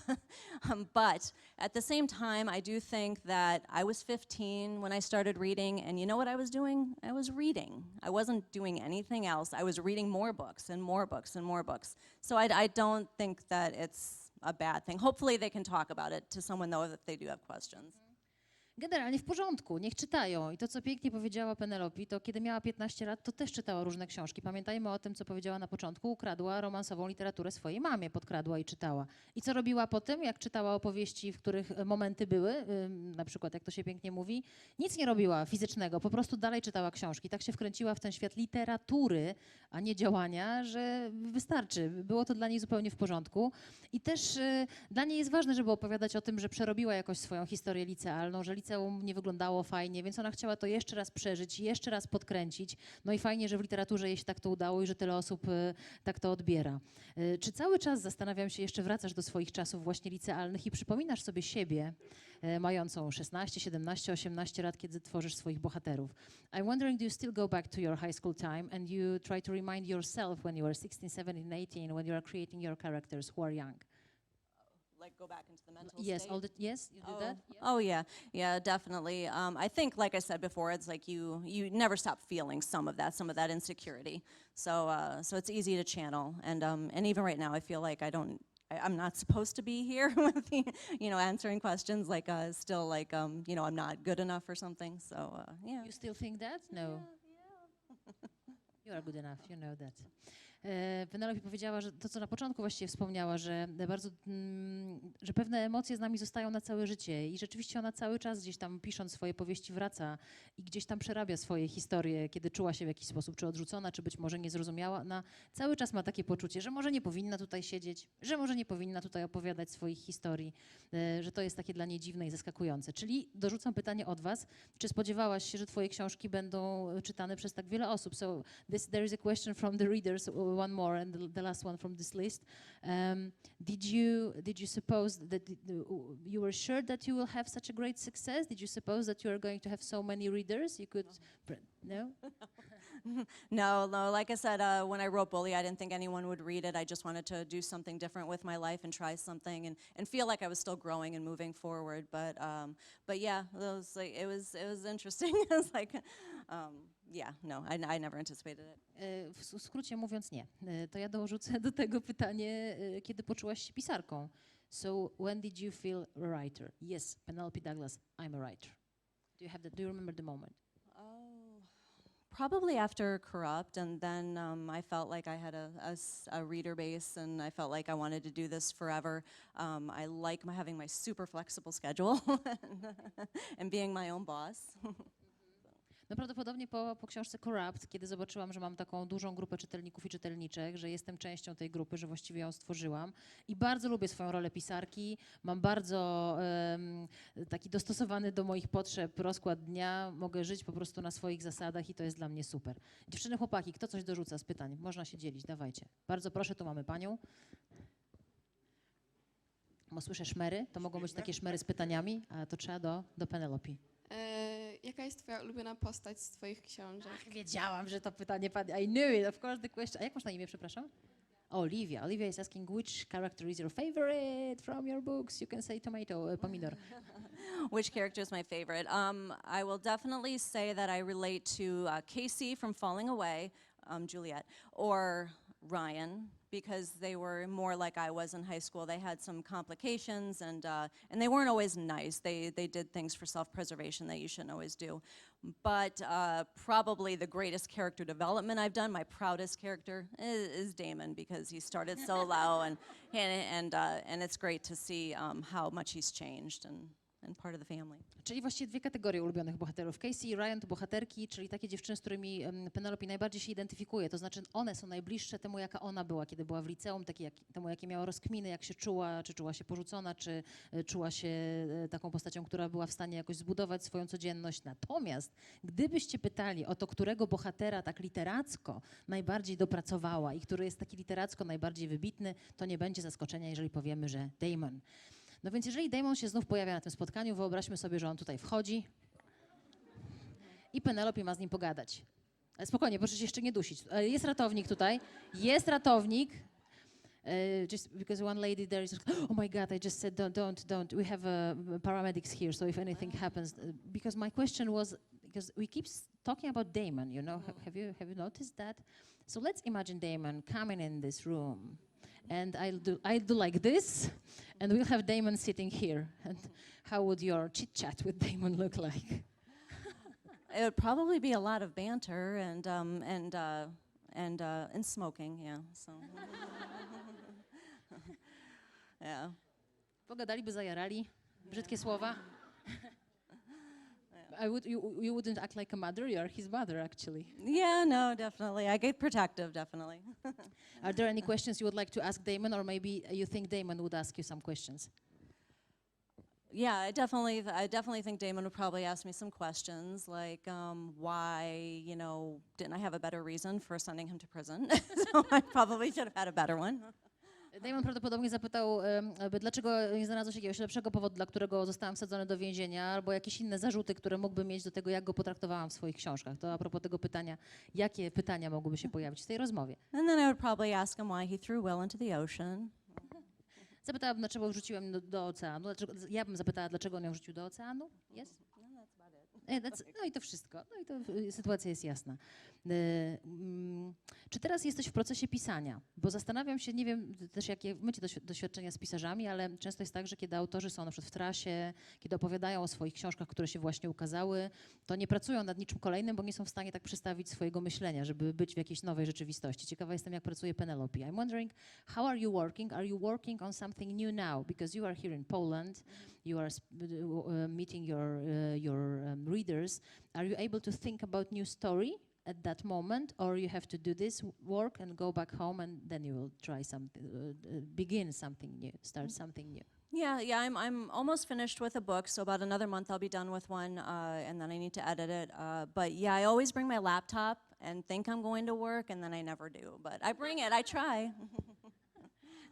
But at the same time, I do think that I was 15 when I started reading, and you know what I was doing? I was reading. I wasn't doing anything else. I was reading more books and more books and more books. So I don't think that it's a bad thing. Hopefully they can talk about it to someone, though, if they do have questions. Generalnie w porządku, niech czytają. I to, co pięknie powiedziała Penelope, to kiedy miała 15 lat, to też czytała różne książki. Pamiętajmy o tym, co powiedziała na początku. Ukradła romansową literaturę swojej mamie, podkradła i czytała. I co robiła potem, jak czytała opowieści, w których momenty były, na przykład, jak to się pięknie mówi, nic nie robiła fizycznego, po prostu dalej czytała książki. Tak się wkręciła w ten świat literatury, a nie działania, że wystarczy. Było to dla niej zupełnie w porządku. I też dla niej jest ważne, żeby opowiadać o tym, że przerobiła jakoś swoją historię licealną, że liceum nie wyglądało fajnie, więc ona chciała to jeszcze raz przeżyć, jeszcze raz podkręcić. No i fajnie, że w literaturze jej się tak to udało i że tyle osób tak to odbiera. Czy cały czas, zastanawiam się, jeszcze wracasz do swoich czasów właśnie licealnych i przypominasz sobie siebie, mającą 16, 17, 18 lat, kiedy tworzysz swoich bohaterów? I'm wondering, do you still go back to your high school time and you try to remind yourself when you were 16, 17, 18, when you are creating your characters who are young? Like go back into the mental Yes, state? yes, you do that? Oh yeah, definitely. I think, like I said before, it's like you never stop feeling some of that insecurity. So it's easy to channel, and even right now, I feel like I'm not supposed to be here with answering questions. Like still like I'm not good enough or something. So yeah. You still think that? No. Yeah. You are good enough, you know that. Penelope powiedziała, że to, co na początku właściwie wspomniała, że że pewne emocje z nami zostają na całe życie i rzeczywiście ona cały czas gdzieś tam pisząc swoje powieści wraca i gdzieś tam przerabia swoje historie, kiedy czuła się w jakiś sposób czy odrzucona, czy być może niezrozumiała. Ona cały czas ma takie poczucie, że może nie powinna tutaj siedzieć, że może nie powinna tutaj opowiadać swoich historii, że to jest takie dla niej dziwne i zaskakujące. Czyli dorzucam pytanie od was, czy spodziewałaś się, że twoje książki będą czytane przez tak wiele osób? So there is a question from the readers. one more and the last one from this list. Did you suppose that you were sure that you will have such a great success? Did you suppose that you are going to have so many readers? You could, no? No, like I said, when I wrote Bully, I didn't think anyone would read it. I just wanted to do something different with my life and try something and feel like I was still growing and moving forward. But yeah, it was interesting. It was like, yeah, no, I never anticipated it. W skrócie mówiąc nie. To ja dorzucę do tego pytanie, kiedy poczułaś się pisarką. So when did you feel a writer? Yes, Penelope Douglas, I'm a writer. Do you remember the moment? Probably after Corrupt, and then I felt like I had a reader base, and I felt like I wanted to do this forever. I like having my super flexible schedule and being my own boss. No prawdopodobnie po książce Corrupt, kiedy zobaczyłam, że mam taką dużą grupę czytelników i czytelniczek, że jestem częścią tej grupy, że właściwie ją stworzyłam i bardzo lubię swoją rolę pisarki, mam bardzo taki dostosowany do moich potrzeb rozkład dnia, mogę żyć po prostu na swoich zasadach i to jest dla mnie super. Dziewczyny, chłopaki, kto coś dorzuca z pytań? Można się dzielić, dawajcie. Bardzo proszę, tu mamy panią. Bo słyszę szmery, to mogą być takie szmery z pytaniami, a to trzeba do Penelopi. Jaka jest twoja ulubiona postać z twoich książek? Wiedziałam, że to pytanie padnie. I knew it, of course the question. A jak masz na imię, przepraszam? Olivia. Olivia is asking which character is your favorite from your books. You can say tomato, pomidor. Which character is my favorite? I will definitely say that I relate to Casey from Falling Away, Juliet, or Ryan, because they were more like I was in high school. They had some complications, and they weren't always nice. They did things for self-preservation that you shouldn't always do. But probably the greatest character development I've done, my proudest character, is Damon, because he started so low, and it's great to see how much he's changed and part of the family. Czyli właściwie dwie kategorie ulubionych bohaterów. Casey i Ryan to bohaterki, czyli takie dziewczyny, z którymi Penelope najbardziej się identyfikuje. To znaczy one są najbliższe temu, jaka ona była, kiedy była w liceum, temu, jakie miała rozkminy, jak się czuła, czy czuła się porzucona, czy czuła się taką postacią, która była w stanie jakoś zbudować swoją codzienność. Natomiast gdybyście pytali o to, którego bohatera tak literacko najbardziej dopracowała i który jest taki literacko najbardziej wybitny, to nie będzie zaskoczenia, jeżeli powiemy, że Damon. No więc jeżeli Damon się znów pojawia na tym spotkaniu, wyobraźmy sobie, że on tutaj wchodzi i Penelope ma z nim pogadać. Ale spokojnie, proszę się jeszcze nie dusić. Jest ratownik tutaj. Jest ratownik. Just because one lady there is, oh my God, I just said don't. We have paramedics here, so if anything happens, because my question was, because we keep talking about Damon, you know, have you noticed that? So let's imagine Damon coming in this room. And I'll do like this, and we'll have Damon sitting here. And how would your chit-chat with Damon look like? It would probably be a lot of banter and smoking, yeah. So, yeah. Pogadaliby, zajarali. Brzydkie słowa. You wouldn't act like a mother. You are his mother, actually. Yeah, no, definitely. I get protective, definitely. Are there any questions you would like to ask Damon, or maybe you think Damon would ask you some questions? Yeah, I definitely think Damon would probably ask me some questions, like why, didn't I have a better reason for sending him to prison? So I probably should have had a better one. Damon prawdopodobnie zapytał, dlaczego nie znalazło się jakiegoś lepszego powodu, dla którego zostałam wsadzony do więzienia, albo jakieś inne zarzuty, które mógłby mieć do tego, jak go potraktowałam w swoich książkach. To a propos tego pytania, jakie pytania mogłyby się pojawić w tej rozmowie? And then I would probably ask him why he threw Will into the ocean. Zapytałabym, dlaczego wrzuciłem do oceanu. Ja bym zapytała, dlaczego on ją wrzucił do oceanu? Yes? No i to wszystko. No i to sytuacja jest jasna. Czy teraz jesteś w procesie pisania? Bo zastanawiam się, nie wiem też jakie macie doświadczenia z pisarzami, ale często jest tak, że kiedy autorzy są na przykład w trasie, kiedy opowiadają o swoich książkach, które się właśnie ukazały, to nie pracują nad niczym kolejnym, bo nie są w stanie tak przestawić swojego myślenia, żeby być w jakiejś nowej rzeczywistości. Ciekawa jestem, jak pracuje Penelope. I'm wondering, how are you working? Are you working on something new now? Because you are here in Poland, you are meeting your readers. Are you able to think about new story at that moment, or you have to do this work and go back home and then you will try something, begin something new, start something new? Yeah, I'm almost finished with a book, so about another month I'll be done with one, and then I need to edit it. But yeah, I always bring my laptop and think I'm going to work, and then I never do. But I bring it, I try.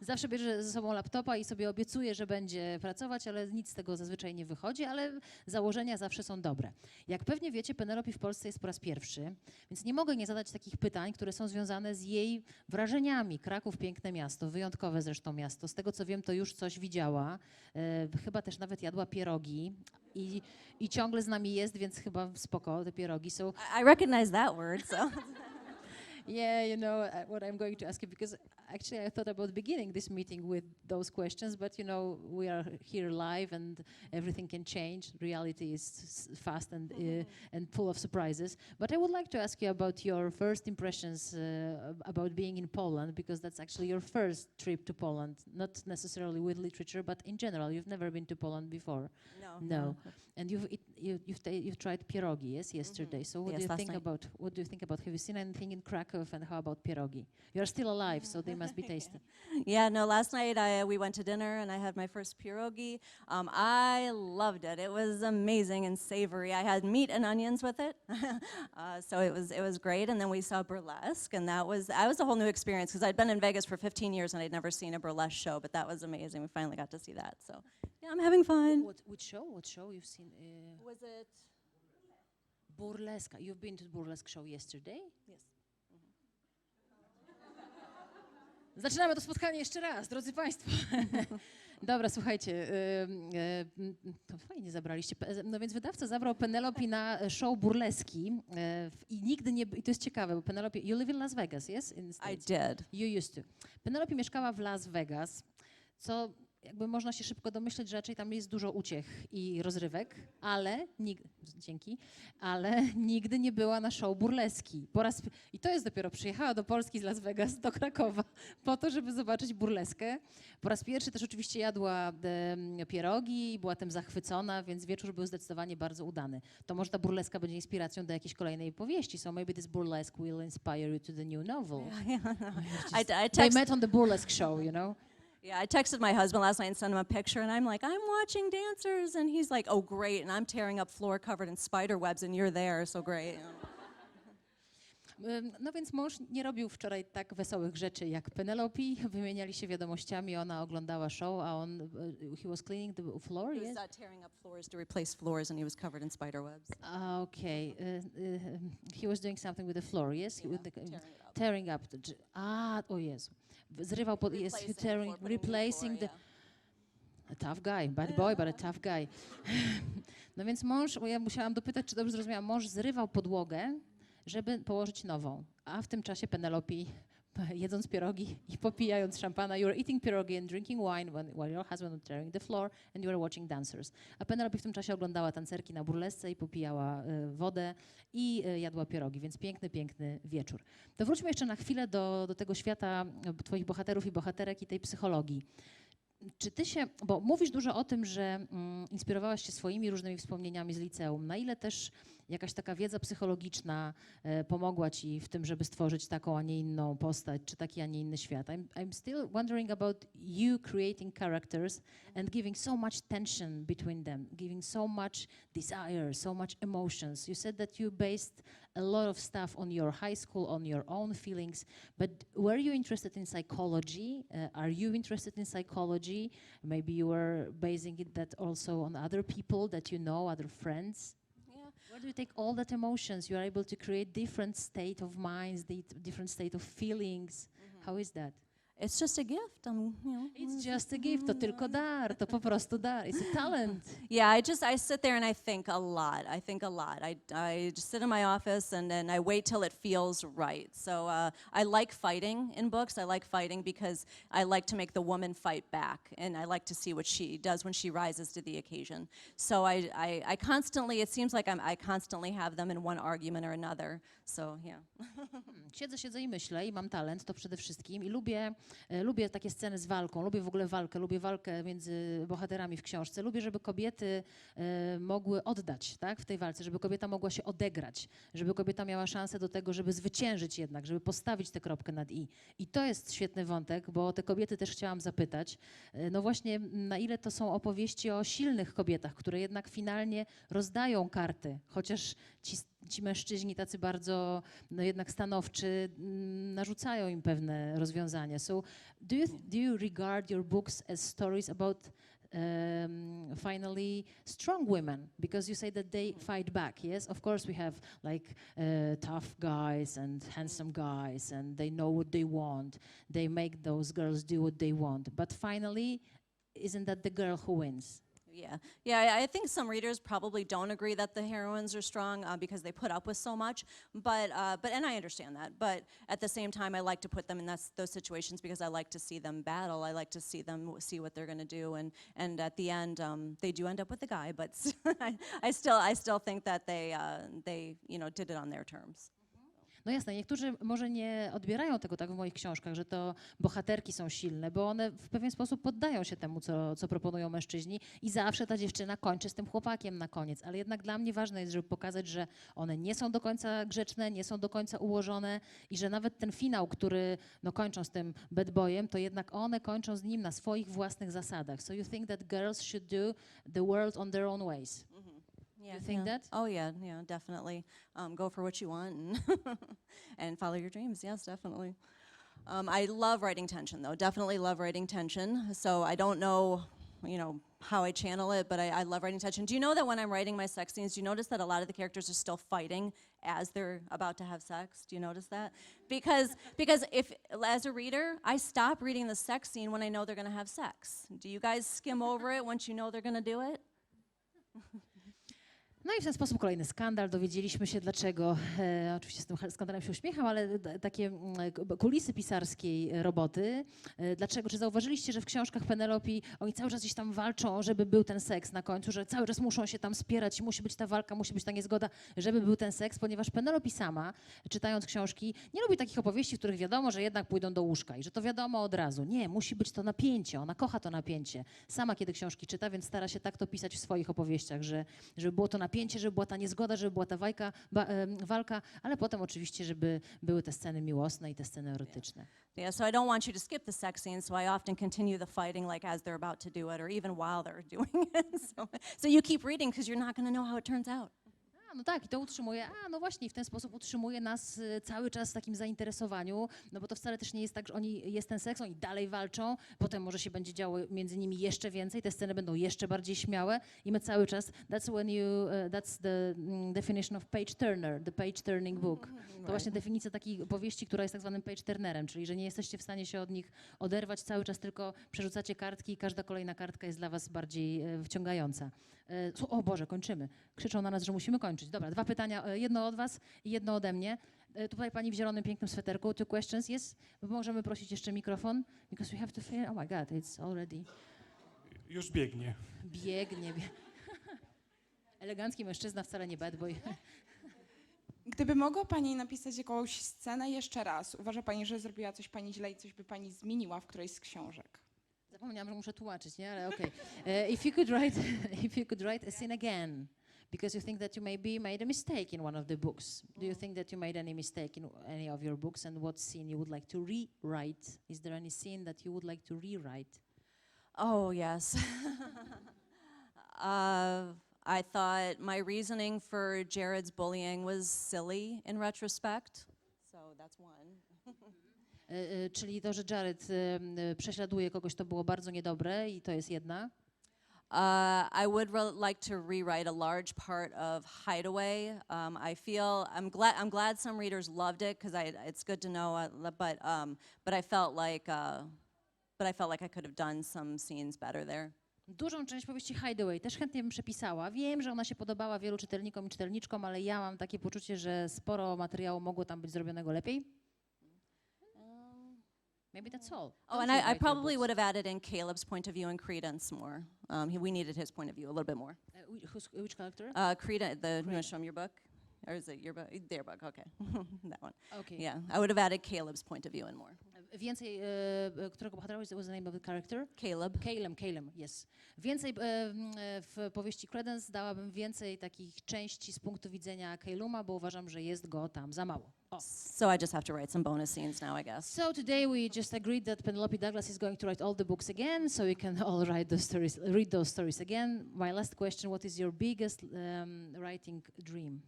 Zawsze bierze ze sobą laptopa i sobie obiecuje, że będzie pracować, ale nic z tego zazwyczaj nie wychodzi, ale założenia zawsze są dobre. Jak pewnie wiecie, Penelopi w Polsce jest po raz pierwszy, więc nie mogę nie zadać takich pytań, które są związane z jej wrażeniami. Kraków, piękne miasto, wyjątkowe zresztą miasto. Z tego co wiem, to już coś widziała. Chyba też nawet jadła pierogi i ciągle z nami jest, więc chyba spoko, te pierogi są. I recognize that word, so. Yeah, you know what I'm going to ask you, because actually I thought about beginning this meeting with those questions, but you know we are here live and everything can change. Reality is fast and full of surprises. But I would like to ask you about your first impressions about being in Poland, because that's actually your first trip to Poland, not necessarily with literature, but in general. You've never been to Poland before. No. And you've tried pierogi, yes, yesterday. So what Yes, do you last think night. about? What do you think about? Have you seen anything in Krakow, and how about pierogi? You are still alive, so they must be tasty. Yeah, no, last night we went to dinner and I had my first pierogi. I loved it. It was amazing and savory. I had meat and onions with it, so it was great. And then we saw burlesque, and that was a whole new experience because I'd been in Vegas for 15 years and I'd never seen a burlesque show, but that was amazing. We finally got to see that, so yeah, I'm having fun. What show? What show you've seen? Was it? Burlesque. You've been to the burlesque show yesterday? Yes. Zaczynamy to spotkanie jeszcze raz, drodzy Państwo. Dobra, słuchajcie, to fajnie zabraliście. No więc wydawca zabrał Penelopi na show burleski i nigdy nie... I to jest ciekawe, bo Penelopi... You live in Las Vegas, yes? In the I States. did. You used to. Penelopi mieszkała w Las Vegas, co jakby można się szybko domyśleć, że raczej tam jest dużo uciech i rozrywek, ale nigdy nie była na show burleski. I to jest dopiero, przyjechała do Polski z Las Vegas, do Krakowa, po to, żeby zobaczyć burleskę. Po raz pierwszy też oczywiście jadła pierogi i była tym zachwycona, więc wieczór był zdecydowanie bardzo udany. To może ta burleska będzie inspiracją do jakiejś kolejnej powieści, so maybe this burlesque will inspire you to the new novel. They met on the burlesque show, you know? Yeah, I texted my husband last night and sent him a picture, and I'm like, I'm watching dancers, and he's like, oh, great, and I'm tearing up floor covered in spider webs, and you're there, so great. No więc mąż nie robił wczoraj tak wesołych rzeczy jak Penelopi. Wymieniali się wiadomościami, ona oglądała show, a on, he was cleaning the floor, He yes? was tearing up floors to replace floors, and he was covered in spider webs. Okay. He was doing something with the floor, yes? Yeah, With the, tearing it up. tearing up. O Jezu. Zrywał, yes, Replacing the tearing, floor, putting new replacing floor, the... A tough guy, bad boy, but a tough guy. No więc mąż, bo ja musiałam dopytać, czy dobrze zrozumiałam, mąż zrywał podłogę, żeby położyć nową. A w tym czasie Penelopi, jedząc pierogi i popijając szampana, you are eating pierogi and drinking wine while your husband was tearing the floor and you are watching dancers. A Penelopi w tym czasie oglądała tancerki na burlesce i popijała wodę i jadła pierogi, więc piękny, piękny wieczór. To wróćmy jeszcze na chwilę do tego świata twoich bohaterów i bohaterek i tej psychologii. Czy ty się, bo mówisz dużo o tym, że inspirowałaś się swoimi różnymi wspomnieniami z liceum, na ile też jakaś taka wiedza psychologiczna pomogła ci w tym, żeby stworzyć taką, a nie inną postać, czy taki, a nie inny świat? I'm still wondering about you creating characters and giving so much tension between them, giving so much desire, so much emotions. You said that you based a lot of stuff on your high school, on your own feelings, but were you interested in psychology? Are you interested in psychology? Maybe you were basing it that also on other people that you know, other friends? Where do you take all that emotions? You are able to create different state of minds, different state of feelings. How is that? It's just a gift. It's just a gift. To tylko dar. To po prostu dar. It's a talent. Yeah, I sit there and I think a lot. I just sit in my office and then I wait till it feels right. So I like fighting in books. I like fighting because I like to make the woman fight back, and I like to see what she does when she rises to the occasion. So I constantly, it seems like I constantly have them in one argument or another. So yeah. Siedzę i myślę i mam talent, to przede wszystkim. I lubię Lubię takie sceny z walką, lubię w ogóle walkę, lubię walkę między bohaterami w książce. Lubię, żeby kobiety mogły oddać, tak, w tej walce, żeby kobieta mogła się odegrać, żeby kobieta miała szansę do tego, żeby zwyciężyć jednak, żeby postawić tę kropkę nad i. I to jest świetny wątek, bo o te kobiety też chciałam zapytać. No właśnie, na ile to są opowieści o silnych kobietach, które jednak finalnie rozdają karty, chociaż ci mężczyźni tacy bardzo no jednak stanowczy narzucają im pewne rozwiązania. So do you regard your books as stories about finally strong women, because you say that they fight back? Yes, of course we have like tough guys and handsome guys, and they know what they want, they make those girls do what they want, but finally isn't that the girl who wins? Yeah, I think some readers probably don't agree that the heroines are strong because they put up with so much. But and I understand that. But at the same time, I like to put them in those situations because I like to see them battle. I like to see them see what they're going to do, and at the end, they do end up with the guy. But I still think that they did it on their terms. No jasne, niektórzy może nie odbierają tego tak w moich książkach, że to bohaterki są silne, bo one w pewien sposób poddają się temu, co proponują mężczyźni i zawsze ta dziewczyna kończy z tym chłopakiem na koniec. Ale jednak dla mnie ważne jest, żeby pokazać, że one nie są do końca grzeczne, nie są do końca ułożone i że nawet ten finał, który no, kończą z tym bad boyem, to jednak one kończą z nim na swoich własnych zasadach. So you think that girls should do the world on their own ways? Yeah, You think that? Oh yeah, definitely. Go for what you want and follow your dreams. Yes, definitely. I love writing tension, though. Definitely love writing tension. So I don't know, how I channel it, but I love writing tension. Do you know that when I'm writing my sex scenes, do you notice that a lot of the characters are still fighting as they're about to have sex? Do you notice that? Because if, as a reader, I stop reading the sex scene when I know they're going to have sex. Do you guys skim over it once you know they're going to do it? No i w ten sposób kolejny skandal. Dowiedzieliśmy się dlaczego. Oczywiście z tym skandalem się uśmiecham, ale takie kulisy pisarskiej roboty. Dlaczego? Czy zauważyliście, że w książkach Penelopi oni cały czas gdzieś tam walczą, żeby był ten seks na końcu, że cały czas muszą się tam spierać, musi być ta walka, musi być ta niezgoda, żeby był ten seks, ponieważ Penelopi sama, czytając książki, nie lubi takich opowieści, w których wiadomo, że jednak pójdą do łóżka i że to wiadomo od razu. Nie, musi być to napięcie. Ona kocha to napięcie. Sama kiedy książki czyta, więc stara się tak to pisać w swoich opowieściach, żeby było to napięcie, żeby była ta niezgoda, żeby była ta walka, ale potem oczywiście, żeby były te sceny miłosne i te sceny erotyczne. Yeah, so I don't want you to skip the sex scene, so I often continue the fighting like as they're about to do it or even while they're doing it. So you keep reading because you're not going to know how it turns out. No tak, i to utrzymuje, no właśnie, w ten sposób utrzymuje nas cały czas w takim zainteresowaniu, no bo to wcale też nie jest tak, że jest ten seks, oni dalej walczą, potem może się będzie działo między nimi jeszcze więcej, te sceny będą jeszcze bardziej śmiałe i my cały czas, that's the definition of page turner, the page turning book. To właśnie definicja takiej powieści, która jest tak zwanym page turnerem, czyli że nie jesteście w stanie się od nich oderwać, cały czas tylko przerzucacie kartki i każda kolejna kartka jest dla was bardziej wciągająca. O Boże, kończymy. Krzyczą na nas, że musimy kończyć. Dobra, 2 pytania, jedno od was i jedno ode mnie. Tutaj pani w zielonym, pięknym sweterku. 2 questions, yes? Możemy prosić jeszcze mikrofon? Because we have to finish. Oh my God, it's already... Już biegnie. Biegnie. Elegancki mężczyzna, wcale nie bad boy. Gdyby mogła pani napisać jakąś scenę jeszcze raz, uważa pani, że zrobiła coś pani źle i coś by pani zmieniła w którejś z książek? Zapomniałam, że muszę tłumaczyć, nie? Ale okej. If you could write a scene again, because you think that you maybe made a mistake in one of the books. Do you think that you made any mistake in any of your books, and what scene you would like to rewrite? Is there any scene that you would like to rewrite? Oh, yes. I thought my reasoning for Jared's bullying was silly in retrospect. So that's one. Czyli to, że Jared prześladuje kogoś, to było bardzo niedobre i to jest jedna. I would like to rewrite a large part of Hideaway. I'm glad some readers loved it because it's good to know. But I felt like I could have done some scenes better there. Dużą część powieści Hideaway też chętnie bym przepisała. Wiem, że ona się podobała wielu czytelnikom i czytelniczkom, ale ja mam takie poczucie, że sporo materiału mogło tam być zrobionego lepiej. Maybe that's all. Oh, and I probably would have added in Caleb's point of view and Credence more. We needed his point of view a little bit more. Which character? Credence, you want to show him your book? Or is it your book? Their book, okay. That one. Okay. Yeah, I would have added Caleb's point of view in more. Więcej, którego bohatera was the name of the character? Caleb. Caleb, yes. Więcej w powieści Credence dałabym więcej takich części z punktu widzenia Caluma, bo uważam, że jest go tam za mało. O. So I just have to write some bonus scenes now, I guess. So today we just agreed that Penelope Douglas is going to write all the books again, so you can all write those stories, read those stories again. My last question: what is your biggest writing dream?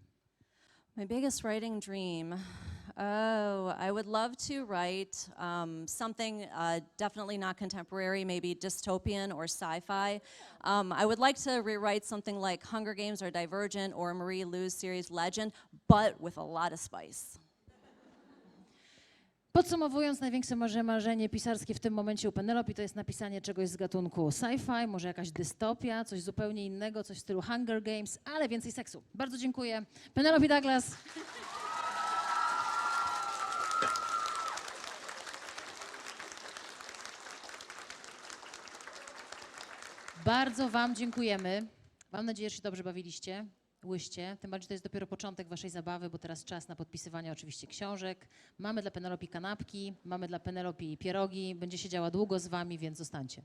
My biggest writing dream. Oh, I would love to write something definitely not contemporary, maybe dystopian or sci-fi. I would like to rewrite something like Hunger Games or Divergent or Marie Lu's series Legend, but with a lot of spice. Podsumowując, największe marzenie pisarskie w tym momencie u Penelopi to jest napisanie czegoś z gatunku sci-fi, może jakaś dystopia, coś zupełnie innego, coś w stylu Hunger Games, ale więcej seksu. Bardzo dziękuję. Penelope Douglas. Bardzo wam dziękujemy. Mam nadzieję, że się dobrze bawiliście. Łyście. Tym bardziej to jest dopiero początek waszej zabawy, bo teraz czas na podpisywanie oczywiście książek. Mamy dla Penelopi kanapki, mamy dla Penelopi pierogi. Będzie siedziała długo z wami, więc zostańcie.